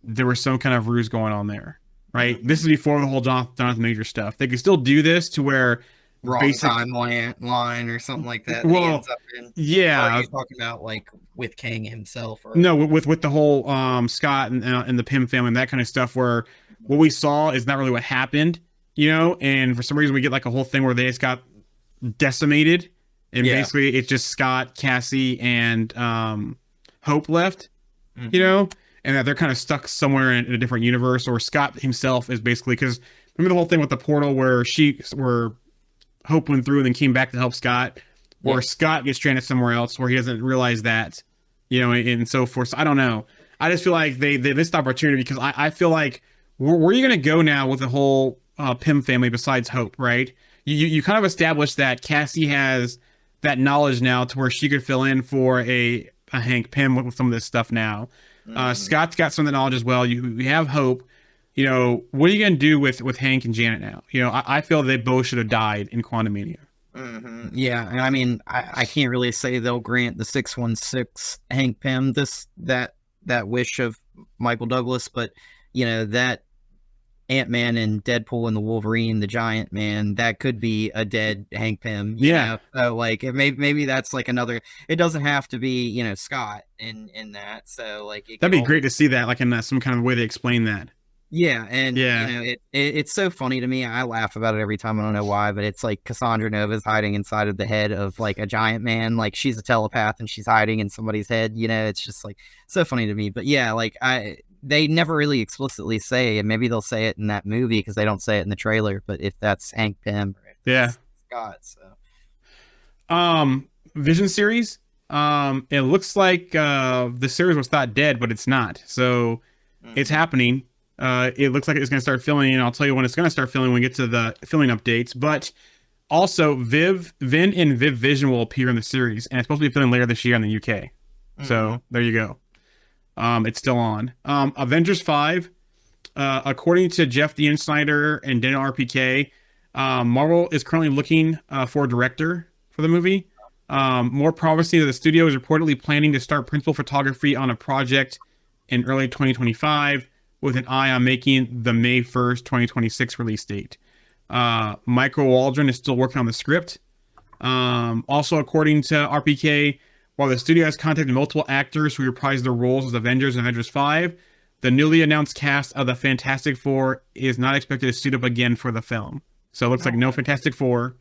there was some kind of ruse going on there, right? This is before the whole Jonathan Major stuff. They could still do this to where Wrong timeline or something like that. Well, he ends up in. yeah. Are you talking about like with Kang himself? Or... No, with the whole Scott and the Pym family and that kind of stuff, where what we saw is not really what happened, you know. And for some reason, we get like a whole thing where they just got decimated, and basically it's just Scott, Cassie, and Hope left, you know, and that they're kind of stuck somewhere in a different universe. Or Scott himself is basically, because remember the whole thing with the portal where Hope went through and then came back to help Scott, or Scott gets stranded somewhere else where he doesn't realize that, you know, and so forth. So I don't know. I just feel like they missed the opportunity, because I feel like where are you going to go now with the whole Pym family besides Hope, right? You kind of established that Cassie has that knowledge now to where she could fill in for a Hank Pym with some of this stuff now. Scott's got some of the knowledge as well. You have Hope. You know, what are you going to do with Hank and Janet now? You know, I feel they both should have died in Quantumania. Yeah, and I mean, I can't really say they'll grant the 616 Hank Pym that wish of Michael Douglas, but you know, that Ant-Man and Deadpool and the Wolverine, the Giant Man, that could be a dead Hank Pym. Yeah. So like, maybe that's like another. It doesn't have to be, you know, Scott in that. So like, that'd be great to see that, like in some kind of way they explain that. Yeah, and you know, it's so funny to me. I laugh about it every time. I don't know why, but it's like Cassandra Nova's hiding inside of the head of like a giant man. Like she's a telepath and she's hiding in somebody's head. You know, it's just like so funny to me. But yeah, like they never really explicitly say, and maybe they'll say it in that movie because they don't say it in the trailer. But if that's Hank Pym, or if that's Scott, so Vision series. It looks like the series was thought dead, but it's not. So it's happening. It looks like it's going to start filming, and I'll tell you when it's going to start filming when we get to the filming updates. But also, Vin and Viv Vision will appear in the series, and it's supposed to be filming later this year in the UK. So there you go. It's still on. Avengers 5, according to Jeff the Insider and Daniel RPK, Marvel is currently looking for a director for the movie. More promising, that the studio is reportedly planning to start principal photography on a project in early 2025. With an eye on making the May 1st, 2026 release date. Michael Waldron is still working on the script. Also, according to RPK, while the studio has contacted multiple actors who reprise their roles as Avengers and Avengers 5, the newly announced cast of the Fantastic Four is not expected to suit up again for the film. So it looks like no Fantastic Four.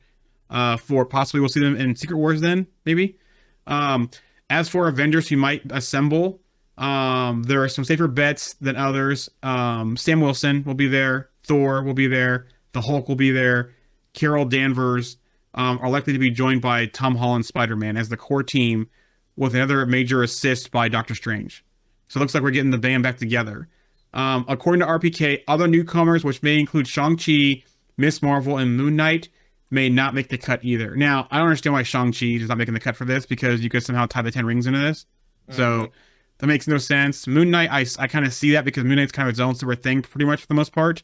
Possibly we'll see them in Secret Wars then, maybe. As for Avengers who might assemble, there are some safer bets than others. Sam Wilson will be there. Thor will be there. The Hulk will be there. Carol Danvers are likely to be joined by Tom Holland's Spider-Man as the core team, with another major assist by Doctor Strange. So it looks like we're getting the band back together. According to RPK, other newcomers, which may include Shang-Chi, Miss Marvel, and Moon Knight, may not make the cut either. Now, I don't understand why Shang-Chi is not making the cut for this, because you could somehow tie the 10 rings into this. So that makes no sense. Moon Knight, I kind of see that, because Moon Knight's kind of its own separate thing pretty much for the most part.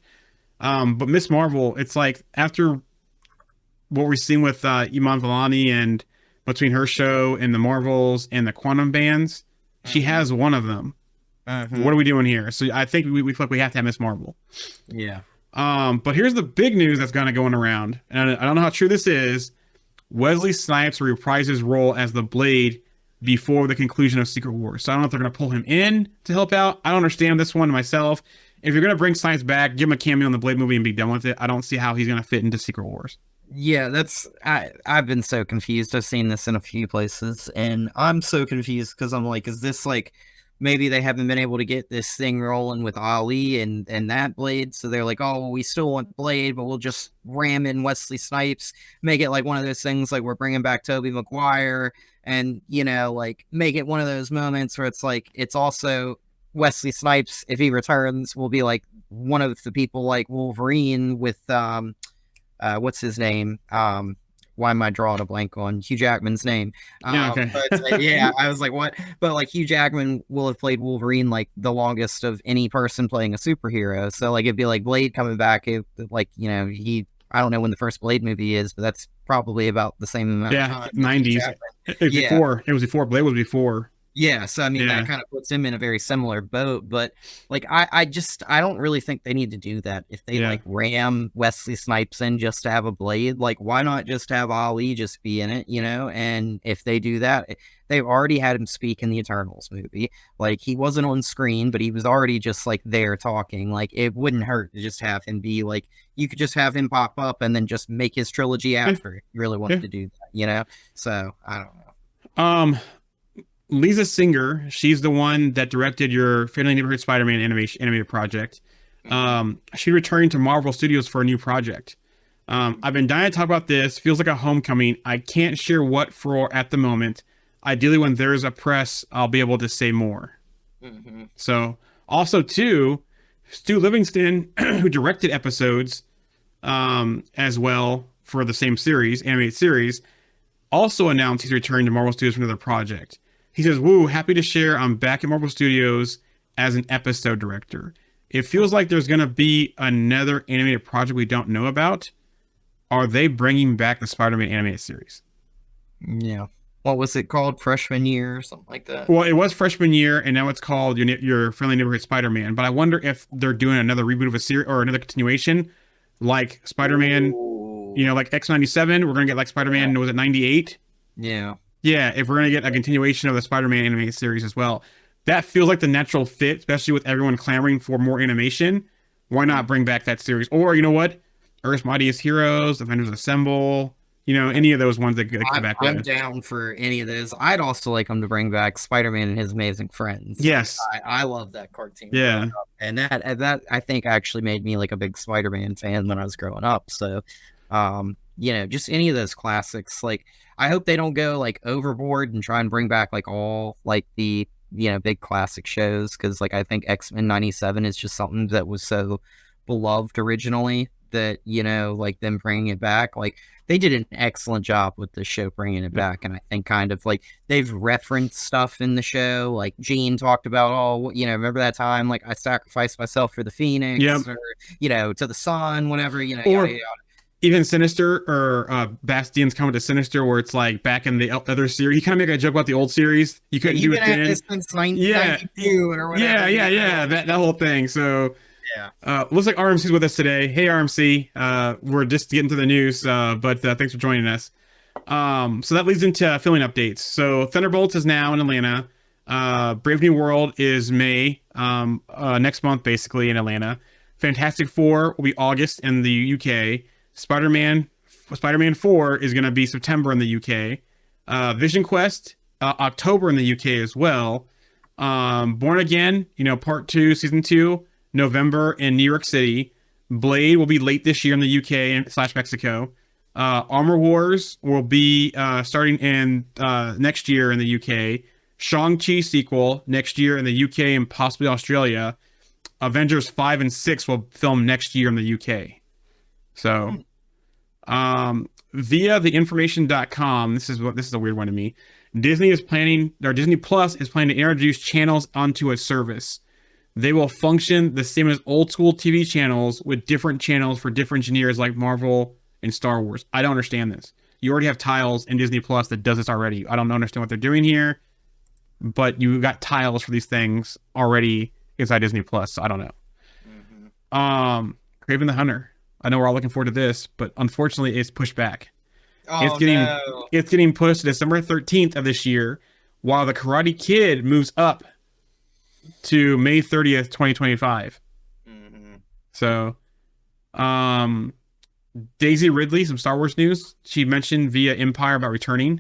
But Miss Marvel, it's like after what we've seen with Iman Vellani and between her show and the Marvels and the Quantum bands, she has one of them. What are we doing here? So I think we feel like we have to have Miss Marvel. Yeah. But here's the big news that's kind of going around, and I don't know how true this is. Wesley Snipes will reprise his role as the Blade before the conclusion of Secret Wars. So I don't know if they're going to pull him in to help out. I don't understand this one myself. If you're going to bring Snipes back, give him a cameo in the Blade movie and be done with it. I don't see how he's going to fit into Secret Wars. Yeah, I've been so confused. I've seen this in a few places, and I'm so confused because I'm like, is this like maybe they haven't been able to get this thing rolling with Ali and that Blade, so they're like, oh, we still want Blade, but we'll just ram in Wesley Snipes, make it like one of those things like we're bringing back Tobey Maguire, and you know, like make it one of those moments where it's like it's also Wesley Snipes, if he returns, will be like one of the people like Wolverine with what's his name, why am I drawing a blank on Hugh Jackman's name? Yeah, okay. But yeah, I was like, what? But like Hugh Jackman will have played Wolverine like the longest of any person playing a superhero. So like it'd be like Blade coming back. Like I don't know when the first Blade movie is, but that's probably about the same amount of time. 90s. It was before. It was before. Blade was before. Yeah, so I mean that kind of puts him in a very similar boat, but like I don't really think they need to do that. If they like ram Wesley Snipes in just to have a Blade, like why not just have Ali just be in it, And if they do that, they've already had him speak in the Eternals movie. Like he wasn't on screen, but he was already just like there talking. Like it wouldn't hurt to just have him be like, you could just have him pop up and then just make his trilogy after if you really wanted to do that, So I don't know. Lisa Singer, she's the one that directed your Friendly Neighborhood Spider-Man animated project. She's returning to Marvel Studios for a new project. I've been dying to talk about this. Feels like a homecoming. I can't share what for at the moment. Ideally, when there's a press, I'll be able to say more. So, also too, Stu Livingston, who directed episodes as well for the same series, animated series, also announced he's returning to Marvel Studios for another project. He says, "Woo, happy to share I'm back at Marvel Studios as an episode director. It feels like there's going to be another animated project we don't know about. Are they bringing back the Spider-Man animated series?" Yeah. What was it called? Freshman year or something like that? Well, it was freshman year, and now it's called your Friendly Neighborhood Spider-Man. But I wonder if they're doing another reboot of a series or another continuation, like Spider-Man, like X97. We're going to get like Spider-Man, was it 98? Yeah. Yeah, if we're going to get a continuation of the Spider-Man animated series as well. That feels like the natural fit, especially with everyone clamoring for more animation. Why not bring back that series? Or, you know what? Earth's Mightiest Heroes, Avengers Assemble, any of those ones that come back. I'm down for any of those. I'd also like them to bring back Spider-Man and His Amazing Friends. Yes. I love that cartoon. Yeah. And that I think actually made me like a big Spider-Man fan when I was growing up. So, just any of those classics. Like, I hope they don't go like overboard and try and bring back like all like the big classic shows, because like I think X-Men 97 is just something that was so beloved originally that like them bringing it back, like they did an excellent job with the show bringing it back. And I think kind of like they've referenced stuff in the show, like Jean talked about remember that time like I sacrificed myself for the Phoenix, or to the sun, whatever, or yada, yada. Even Sinister or Bastion's coming to Sinister, where it's like back in the other series. You kind of make a joke about the old series. You couldn't do it then. Since 1992 or whatever. Yeah. That whole thing. So looks like RMC's with us today. Hey, RMC. We're just getting to the news, but thanks for joining us. So that leads into filming updates. So Thunderbolts is now in Atlanta. Brave New World is May, next month, basically, in Atlanta. Fantastic Four will be August in the UK. Spider-Man 4 is going to be September in the UK. Vision Quest, October in the UK as well. Born Again, Part 2, Season 2, November in New York City. Blade will be late this year in the UK / Mexico. Armor Wars will be starting in next year in the UK. Shang-Chi sequel next year in the UK and possibly Australia. Avengers 5 and 6 will film next year in the UK. So, via theinformation.com, this is a weird one to me. Disney Plus is planning to introduce channels onto a service. They will function the same as old school TV channels with different channels for different engineers like Marvel and Star Wars. I don't understand this. You already have tiles in Disney Plus that does this already. I don't understand what they're doing here, but you got tiles for these things already inside Disney Plus. So I don't know. Kraven the Hunter. I know we're all looking forward to this, but unfortunately it's pushed back. It's getting pushed to December 13th of this year, while The Karate Kid moves up to May 30th, 2025. So, Daisy Ridley, some Star Wars news. She mentioned via Empire about returning.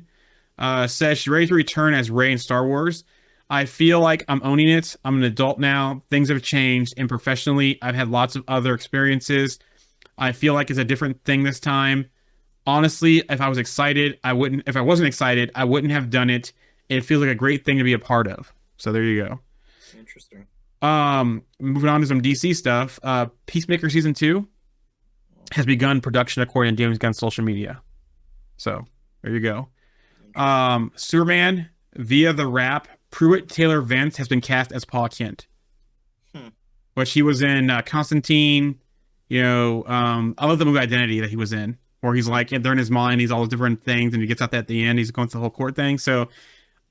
Says she's ready to return as Rey in Star Wars. I feel like I'm owning it. I'm an adult now. Things have changed, and professionally, I've had lots of other experiences. I feel like it's a different thing this time. Honestly, if I was excited, I wouldn't. If I wasn't excited, I wouldn't have done it. It feels like a great thing to be a part of. So there you go. Interesting. Moving on to some DC stuff. Peacemaker season 2 has begun production according to James Gunn's social media. So there you go. Superman via the Wrap, Pruitt Taylor Vance has been cast as Paul Kent, which he was in Constantine. I love the movie Identity that he was in, where he's like they're in his mind, he's all those different things, and he gets out at the end, he's going through the whole court thing. So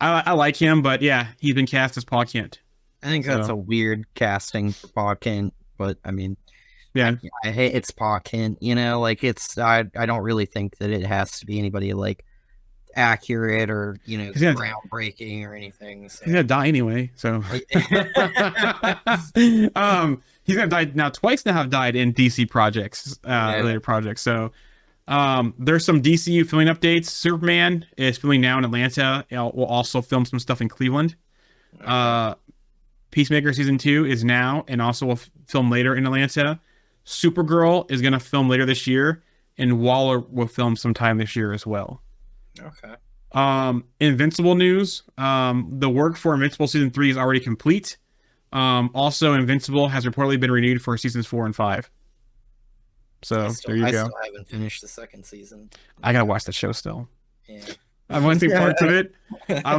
I like him, but yeah, he's been cast as Paul Kent. I think that's a weird casting for Paul Kent, but I mean, yeah, I hate it's Paul Kent. I don't really think that it has to be anybody like accurate or groundbreaking or anything. So. He's gonna die anyway, so he's gonna die now. Twice now have died in DC projects, later projects. So there's some DCU filming updates. Superman is filming now in Atlanta. We'll also film some stuff in Cleveland. Okay. Peacemaker season 2 is now and also will film later in Atlanta. Supergirl is gonna film later this year, and Waller will film sometime this year as well. Okay. Invincible news. The work for Invincible season 3 is already complete. Also, Invincible has reportedly been renewed for seasons 4 and 5. So there you go. I still haven't finished the second season. I gotta watch that show still. Yeah. I've only seen parts of it. I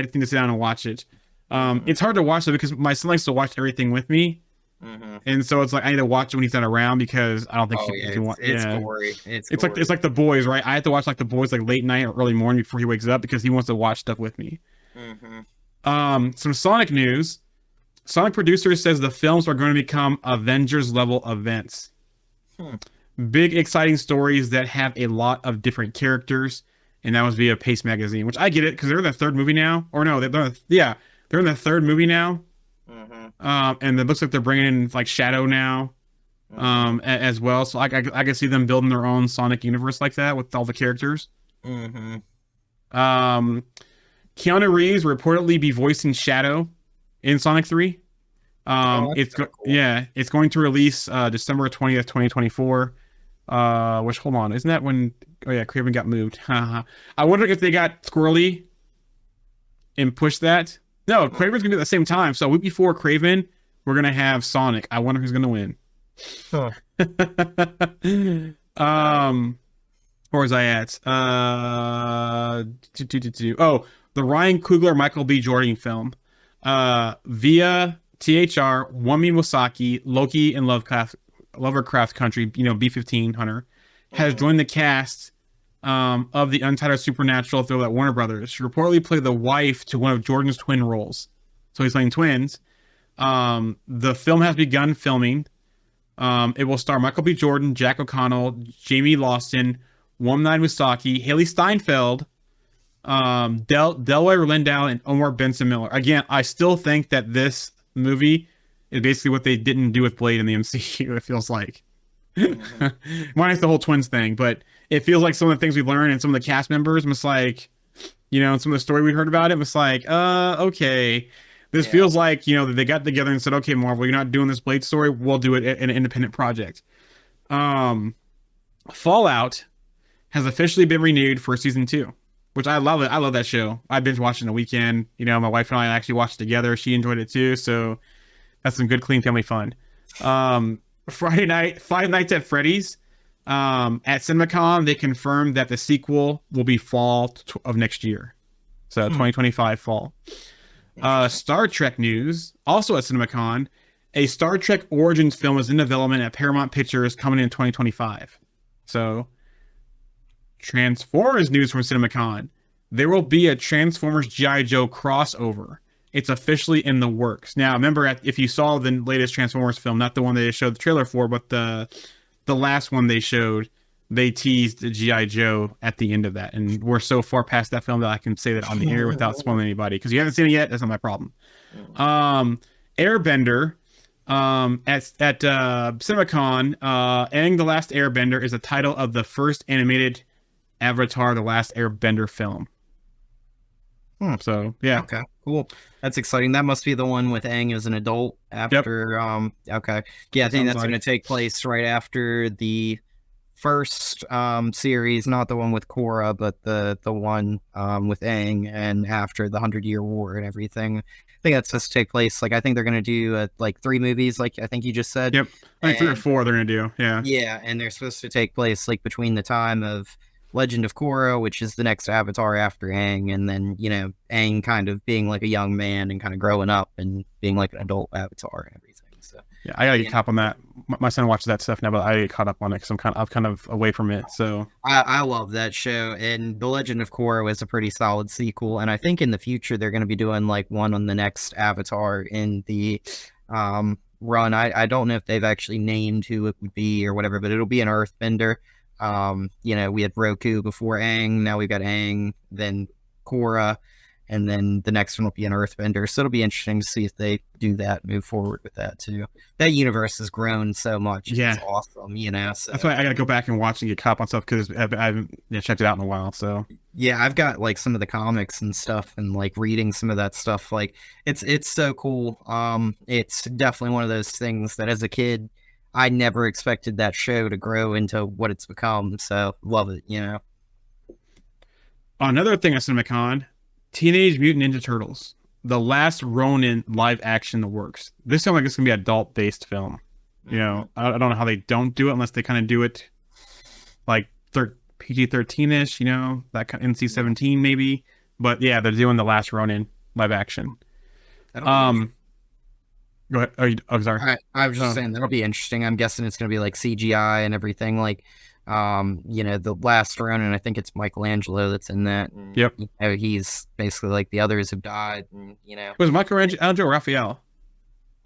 just need to sit down and watch it. It's hard to watch it because my son likes to watch everything with me. Mm-hmm. And so it's like I need to watch it when he's not around because I don't think he can watch. It's gory. It's like The Boys, right? I have to watch like The Boys like late night or early morning before he wakes up because he wants to watch stuff with me. Mm-hmm. Some Sonic news. Sonic producer says the films are going to become Avengers level events. Big exciting stories that have a lot of different characters, and that was via Pace Magazine, which I get it because they're in the third movie now, or no, they're in the third movie now. And it looks like they're bringing in like Shadow now, as well. So I can see them building their own Sonic universe like that with all the characters. Keanu Reeves will reportedly be voicing Shadow in Sonic 3. It's cool. It's going to release December 20th, 2024. Which hold on, isn't that when? Oh yeah, Craven got moved. I wonder if they got squirrely and pushed that. No, Craven's gonna do it at the same time. So a week before Craven, we're gonna have Sonic. I wonder who's gonna win. Huh. Where was I at? Oh, the Ryan Coogler Michael B. Jordan film. Via THR, Wumi Wasaki, Loki, and Lovecraft Country, B-15 Hunter, has joined the cast of the untitled supernatural thriller at Warner Brothers. She reportedly played the wife to one of Jordan's twin roles. So he's playing twins. The film has begun filming. It will star Michael B. Jordan, Jack O'Connell, Jamie Lawson, Wumnine Musaki, Haley Steinfeld, Delroy Lindau, and Omar Benson Miller. Again, I still think that this movie is basically what they didn't do with Blade in the MCU, it feels like. Minus the whole twins thing, but it feels like some of the things we learned and some of the cast members was like, and some of the story we heard about it was like, okay, this feels like, they got together and said, okay, Marvel, you're not doing this Blade story, we'll do it in an independent project. Fallout has officially been renewed for season 2, which I love it. I love that show. I binge watched it in a weekend. My wife and I actually watched it together. She enjoyed it too, so that's some good, clean family fun. Friday night, Five Nights at Freddy's. At CinemaCon, they confirmed that the sequel will be fall of next year. So 2025 fall. Star Trek news. Also at CinemaCon, a Star Trek Origins film is in development at Paramount Pictures coming in 2025. So Transformers news from CinemaCon. There will be a Transformers G.I. Joe crossover. It's officially in the works. Now, remember, if you saw the latest Transformers film, not the one they showed the trailer for, but the last one they showed, they teased the G.I. Joe at the end of that. And we're so far past that film that I can say that on the air without spoiling anybody. Because you haven't seen it yet, that's not my problem. Airbender, at CinemaCon, Aang the Last Airbender is the title of the first animated Avatar The Last Airbender film. So yeah, okay, cool. That's exciting. That must be the one with Aang as an adult after. Yep. Okay, yeah, I think that's going to take place right after the first series, not the one with Korra, but the one with Aang, and after the 100-Year War and everything. I think that's supposed to take place. Like, I think they're going to do like 3 movies, like I think you just said. Yep, I think 3 or 4 they're going to do. Yeah. Yeah, and they're supposed to take place like between the time of Legend of Korra, which is the next Avatar after Aang, and then Aang kind of being like a young man and kind of growing up and being like an adult Avatar and everything. So Yeah, I gotta get caught up on that. My son watches that stuff now, but I get caught up on it because I'm kind of away from it. So I love that show, and The Legend of Korra was a pretty solid sequel, and I think in the future they're going to be doing like one on the next Avatar in the run. I don't know if they've actually named who it would be or whatever, but it'll be an Earthbender. We had Roku before Aang, now we've got Aang, then Korra, and then the next one will be an Earthbender. So it'll be interesting to see if they do that, move forward with that too. That universe has grown so much. Yeah. It's awesome, So that's why I gotta go back and watch and get caught up on stuff because I haven't checked it out in a while. So yeah, I've got like some of the comics and stuff, and like reading some of that stuff. Like it's so cool. It's definitely one of those things that as a kid, I never expected that show to grow into what it's become. So love it, Another thing at CinemaCon, Teenage Mutant Ninja Turtles, The Last Ronin live action in the works. This sounds like it's gonna be an adult based film. I don't know how they don't do it unless they kind of do it like PG-13ish, that kind of NC-17 maybe. But yeah, they're doing The Last Ronin live action. Go ahead. Sorry. I was just saying that'll be interesting. I'm guessing it's going to be like CGI and everything. Like, the Last Ronin, I think it's Michelangelo that's in that. And, yep. He's basically like the others have died. And, Was it Michelangelo or Raphael?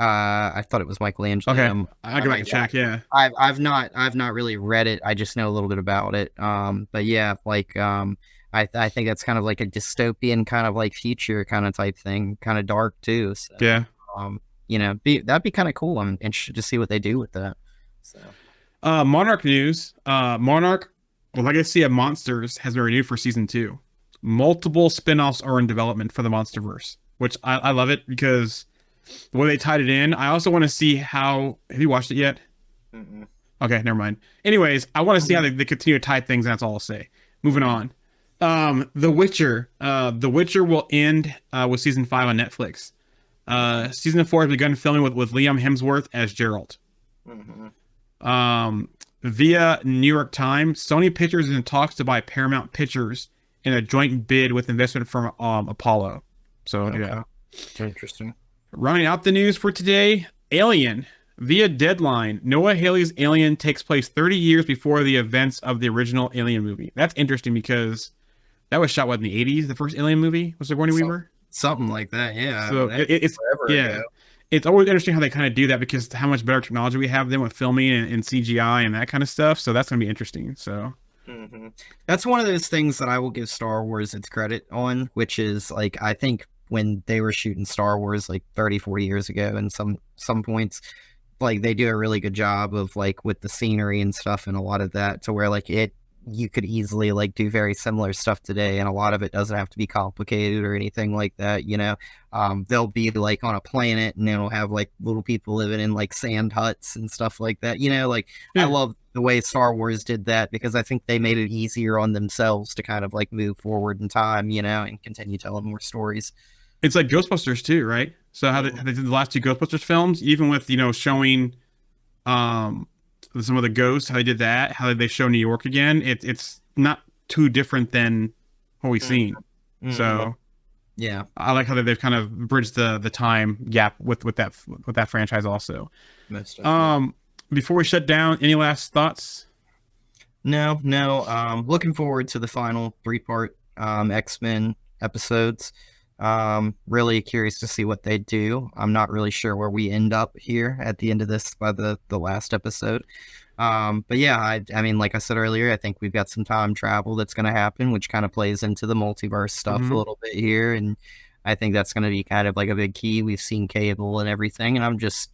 I thought it was Michelangelo. Okay, I go back and check. Yeah, I've not really read it. I just know a little bit about it. But yeah, like I think that's kind of like a dystopian kind of like future kind of type thing, kind of dark too. So, yeah. That'd be kind of cool. I'm interested to see what they do with that. So, Monarch news. Monarch, Legacy of Monsters has been renewed for season 2. Multiple spin-offs are in development for the Monsterverse, which I love it because the way they tied it in. I also want to see how. Have you watched it yet? Mm-mm. Okay, never mind. Anyways, I want to see how they continue to tie things, and that's all I'll say. Moving on. The Witcher. The Witcher will end with season 5 on Netflix. Season 4 has begun filming with Liam Hemsworth as Geralt. Mm-hmm. Via New York Times, Sony Pictures is in talks to buy Paramount Pictures in a joint bid with investment from Apollo. So Okay. yeah, Interesting. Rounding out the news for today, Alien. Via Deadline, Noah Hawley's Alien takes place 30 years before the events of the original Alien movie. That's interesting because that was shot in the 80s. The first Alien movie was Sigourney Weaver. Something like that, yeah. So it's forever ago. It's always interesting how they kind of do that because how much better technology we have than with filming and CGI and that kind of stuff. So that's going to be interesting. So That's one of those things that I will give Star Wars its credit on, which is like, I think when they were shooting Star Wars like 30, 40 years ago, and some points, like they do a really good job of like with the scenery and stuff and a lot of that to where like you could easily like do very similar stuff today, and a lot of it doesn't have to be complicated or anything like that. They'll be like on a planet and they'll have like little people living in like sand huts and stuff like that. I love the way Star Wars did that because I think they made it easier on themselves to kind of like move forward in time, and continue telling more stories. it's like Ghostbusters too, right? So how they did the last 2 Ghostbusters films, even with showing some of the ghosts, how they did that, how they show New York again. It's not too different than what we've seen. So yeah, I like how they've kind of bridged the time gap with that franchise also. Most definitely. Before we shut down, any last thoughts? No. Looking forward to the final 3-part X-Men episodes. Really curious to see what they do. I'm not really sure where we end up here at the end of this by the last episode. But yeah, I mean, like I said earlier, I think we've got some time travel that's going to happen, which kind of plays into the multiverse stuff a little bit here. And I think that's going to be kind of like a big key. We've seen Cable and everything, and I'm just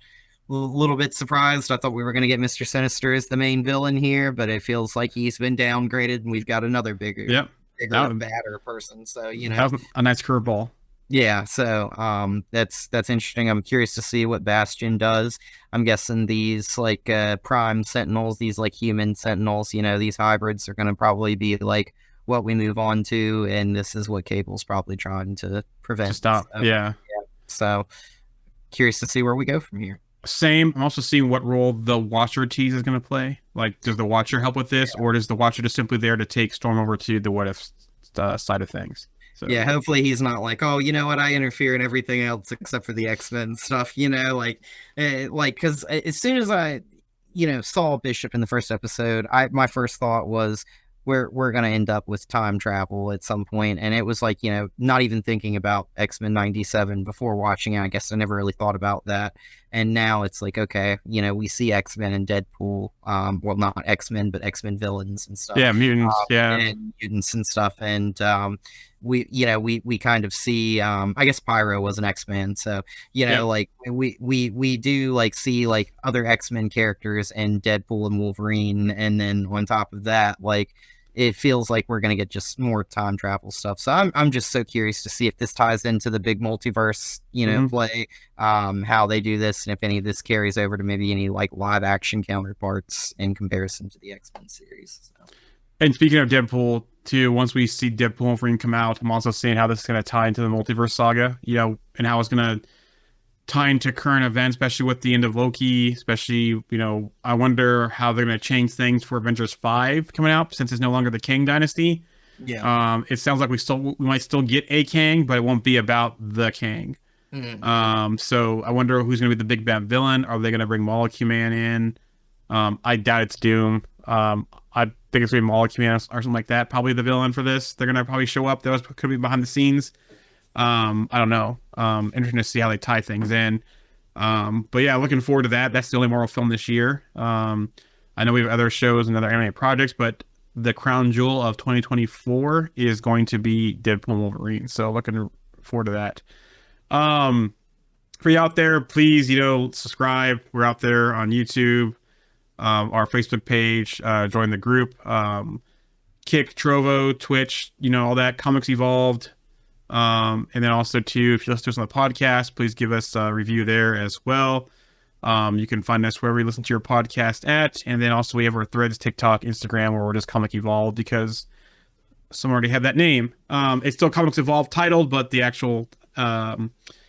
a little bit surprised. I thought we were going to get Mr. Sinister as the main villain here, but it feels like he's been downgraded and we've got another bigger, badder person. So, that was a nice curveball. Yeah, so that's interesting. I'm curious to see what Bastion does. I'm guessing these like prime sentinels, these like human sentinels, these hybrids are going to probably be like what we move on to, and this is what Cable's probably trying to prevent. To stop. So, Yeah. So curious to see where we go from here. Same. I'm also seeing what role the Watcher tease is going to play. Like, does the Watcher help with this, or is the Watcher just simply there to take Storm over to the What If side of things? So Yeah, hopefully he's not like, oh, you know what, I interfere in everything else except for the X-Men stuff, like because as soon as I, saw Bishop in the first episode, my first thought was we're gonna end up with time travel at some point, and it was like, not even thinking about X-Men 97 before watching it. I guess I never really thought about that, and now it's like, okay, we see X-Men and Deadpool, well, not X-Men, but X-Men villains and stuff, yeah, mutants. Yeah, and mutants and stuff, and we kind of see, I guess Pyro was an X-Men, so Yep. like we do like see like other X-Men characters and Deadpool and Wolverine, and then on top of that, like it feels like we're gonna get just more time travel stuff. So I'm just so curious to see if this ties into the big multiverse, Mhm. play, how they do this, and if any of this carries over to maybe any like live action counterparts in comparison to the X-Men series. So. And speaking of Deadpool, too, once we see Deadpool and Wolverine come out, I'm also seeing how this is going to tie into the multiverse saga, and how it's going to tie into current events, especially with the end of Loki. Especially, I wonder how they're going to change things for Avengers 5 coming out, since it's no longer the Kang Dynasty. Yeah. It sounds like we might still get a Kang, but it won't be about the Kang. Mm-hmm. So I wonder who's going to be the big bad villain. Are they going to bring Molecule Man in? I doubt it's Doom. I think it's going to be Molecule Man or something like that. Probably the villain for this. They're going to probably show up. Those could be behind the scenes. I don't know. Interesting to see how they tie things in. But yeah, looking forward to that. That's the only Marvel film this year. I know we have other shows and other anime projects, but the crown jewel of 2024 is going to be Deadpool and Wolverine. So looking forward to that. For you out there, please, subscribe. We're out there on YouTube, our Facebook page, join the group, Kick, Trovo, Twitch, all that, Comics Evolved. And then also too, if you listen to us on the podcast, please give us a review there as well. You can find us wherever you listen to your podcast at. And then also we have our Threads, TikTok, Instagram, where we're just Comic Evolved, because some already have that name. It's still Comics Evolved titled, but the actual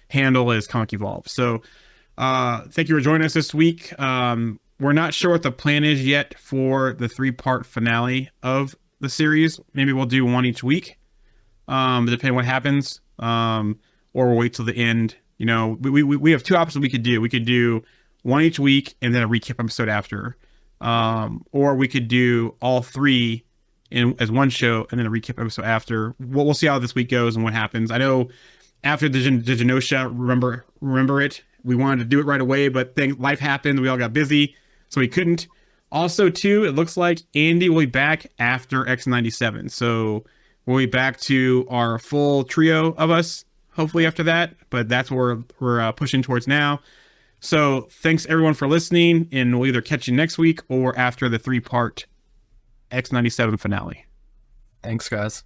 handle is Comic Evolved. So thank you for joining us this week. We're not sure what the plan is yet for the 3-part finale of the series. Maybe we'll do one each week, depending on what happens, or we'll wait till the end. We have 2 options we could do. We could do one each week and then a recap episode after, or we could do all 3 as one show and then a recap episode after. We'll see how this week goes and what happens. I know after the Genosha, remember it, we wanted to do it right away, but life happened. We all got busy, so we couldn't. Also, too, it looks like Andy will be back after X97, so we'll be back to our full trio of us, hopefully after that, but that's what we're pushing towards now. So thanks everyone for listening, and we'll either catch you next week or after the 3-part X97 finale. Thanks, guys.